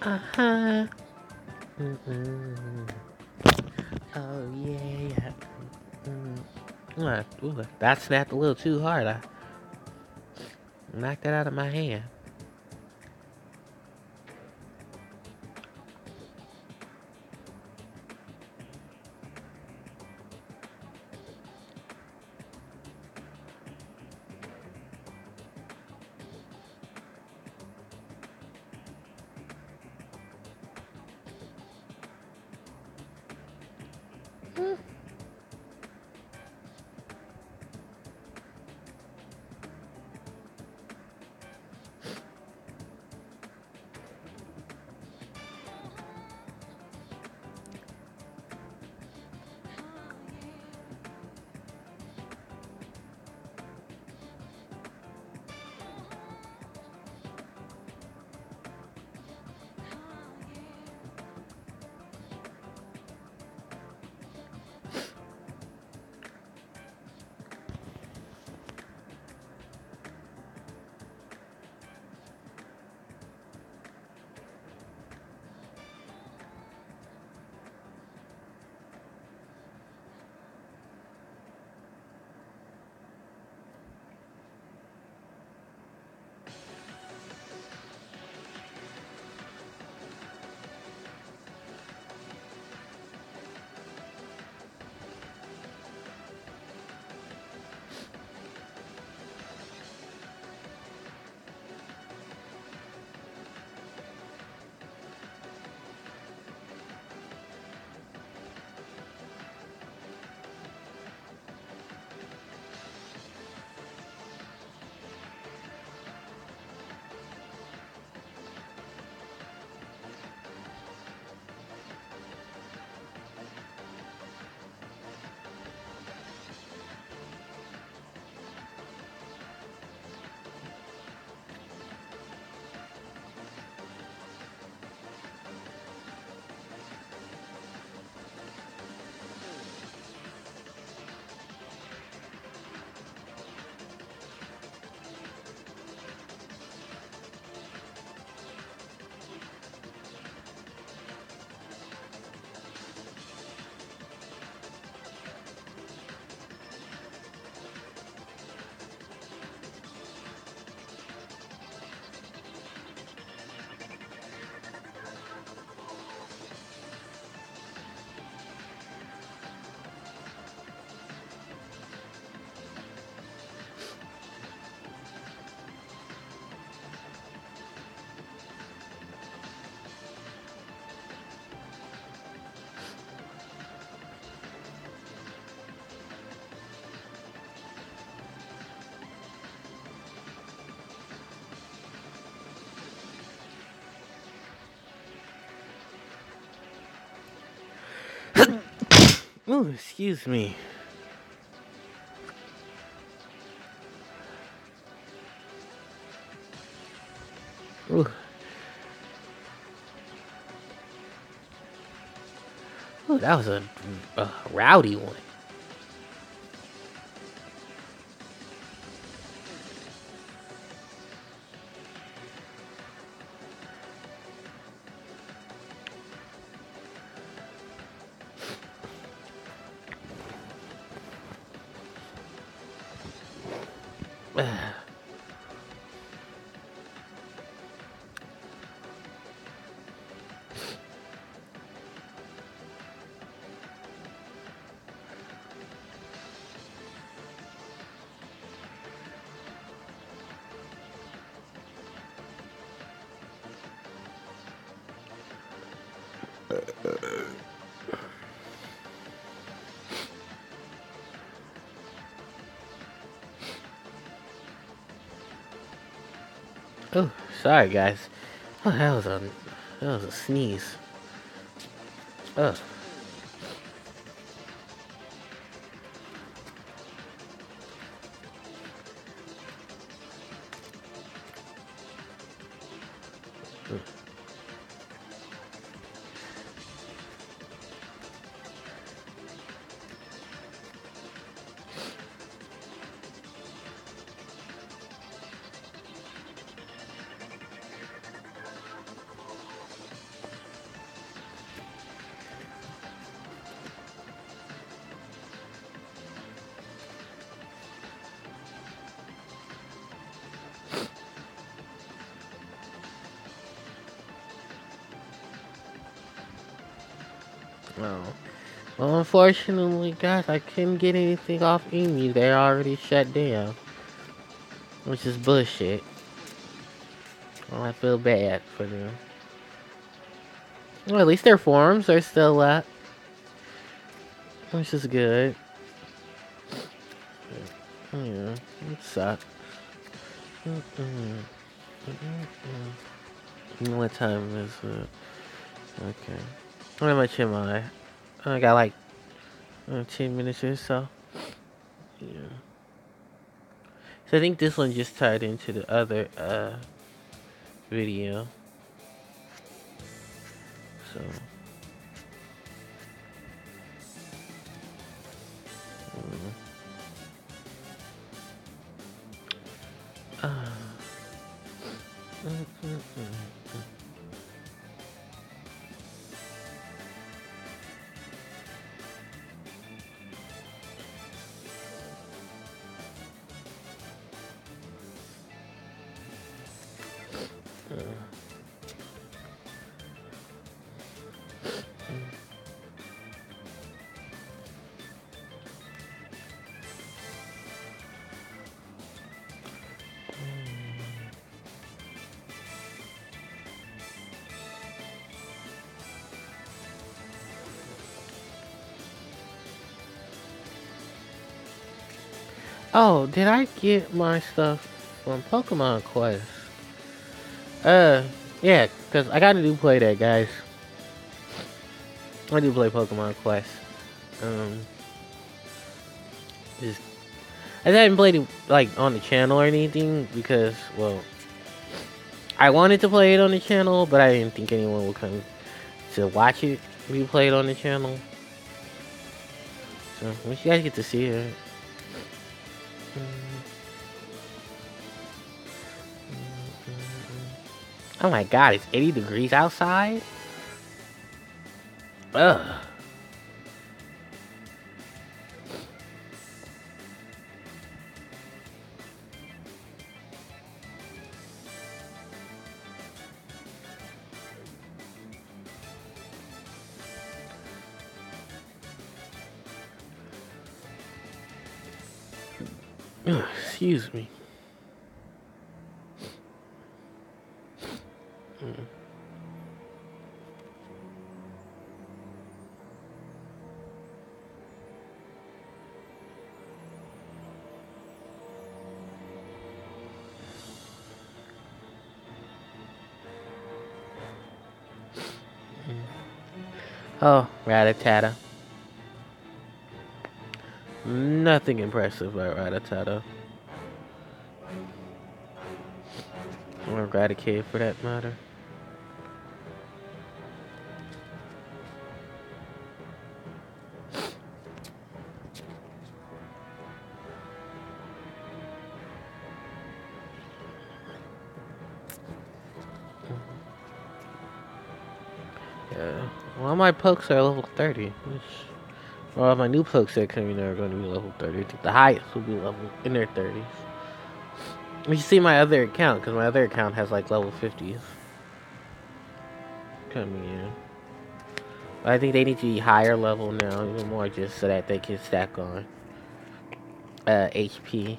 Uh-huh. Mm-mm. Oh yeah. Ooh, that snapped a little too hard. I knocked that out of my hand. Ooh, excuse me. Ooh. Ooh, that was a rowdy one. Oh, sorry guys. Oh, that was a sneeze. Ugh. Oh. Well, unfortunately, guys, I couldn't get anything off Emu. They're already shut down. Which is bullshit. Well, I feel bad for them. Well, at least their forums are still up. Which is good. Yeah, it sucks. What time is it? Okay. How much am I? I got like 10 minutes or so. Yeah. So I think this one just tied into the other video. So. Oh, did I get my stuff from Pokemon Quest? Yeah, because I gotta do play that, guys. I do play Pokemon Quest. Um, just I haven't played it like on the channel or anything because, well, I wanted to play it on the channel, but I didn't think anyone would come to watch it be played on the channel. So, once you guys get to see it. Oh my god, it's 80 degrees outside? Ugh. Excuse me. Oh, Rattata. Nothing impressive about Rattata. Or Raticate for that matter. Yeah. Well, my pokes are level 30. Well, my new pokes that coming are going to be level 30. I think the highest will be level in their 30s. You see my other account, because my other account has like level 50s coming in. But I think they need to be higher level now, even more, just so that they can stack on HP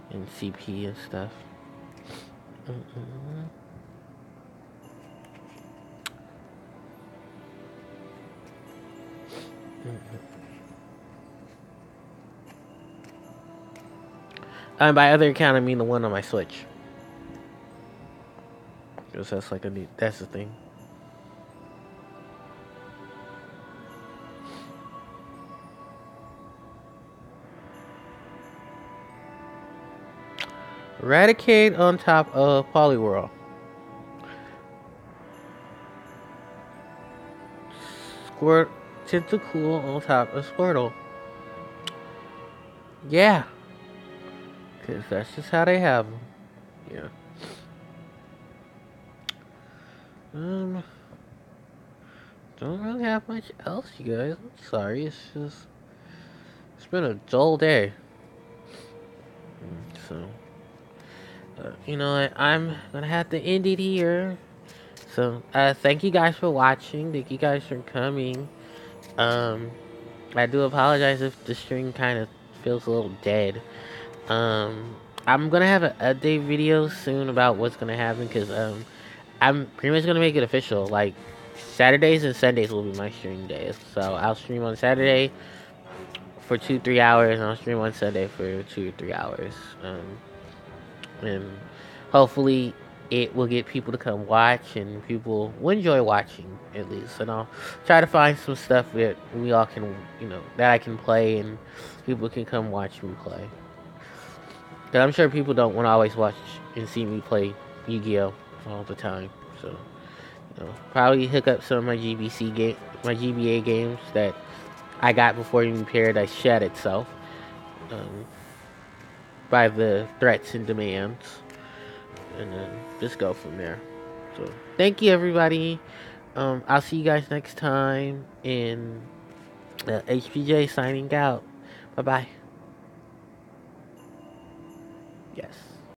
and CP and stuff. And by other account, I mean the one on my Switch. Because that's like that's the thing. Eradicate on top of Poliwhirl. Squirt Tentacool on top of Squirtle. Yeah. Because that's just how they have them. Yeah. Don't really have much else, you guys. I'm sorry. It's been a dull day. So, you know what? I'm gonna have to end it here. So, thank you guys for watching. Thank you guys for coming. I do apologize if the stream kind of feels a little dead. I'm gonna have an update video soon about what's gonna happen because I'm pretty much gonna make it official. Like Saturdays and Sundays will be my stream days. So I'll stream on Saturday for 2-3 hours, and I'll stream on Sunday for 2 or 3 hours. And hopefully it will get people to come watch, and people will enjoy watching at least. And I'll try to find some stuff that we all can, that I can play, and people can come watch me play. Cause I'm sure people don't want to always watch and see me play Yu-Gi-Oh all the time. So, probably hook up some of my my GBA games that I got before even Paradise shed itself, by the threats and demands, and then just go from there. So, thank you everybody. I'll see you guys next time. And HPJ signing out. Bye bye. Yes.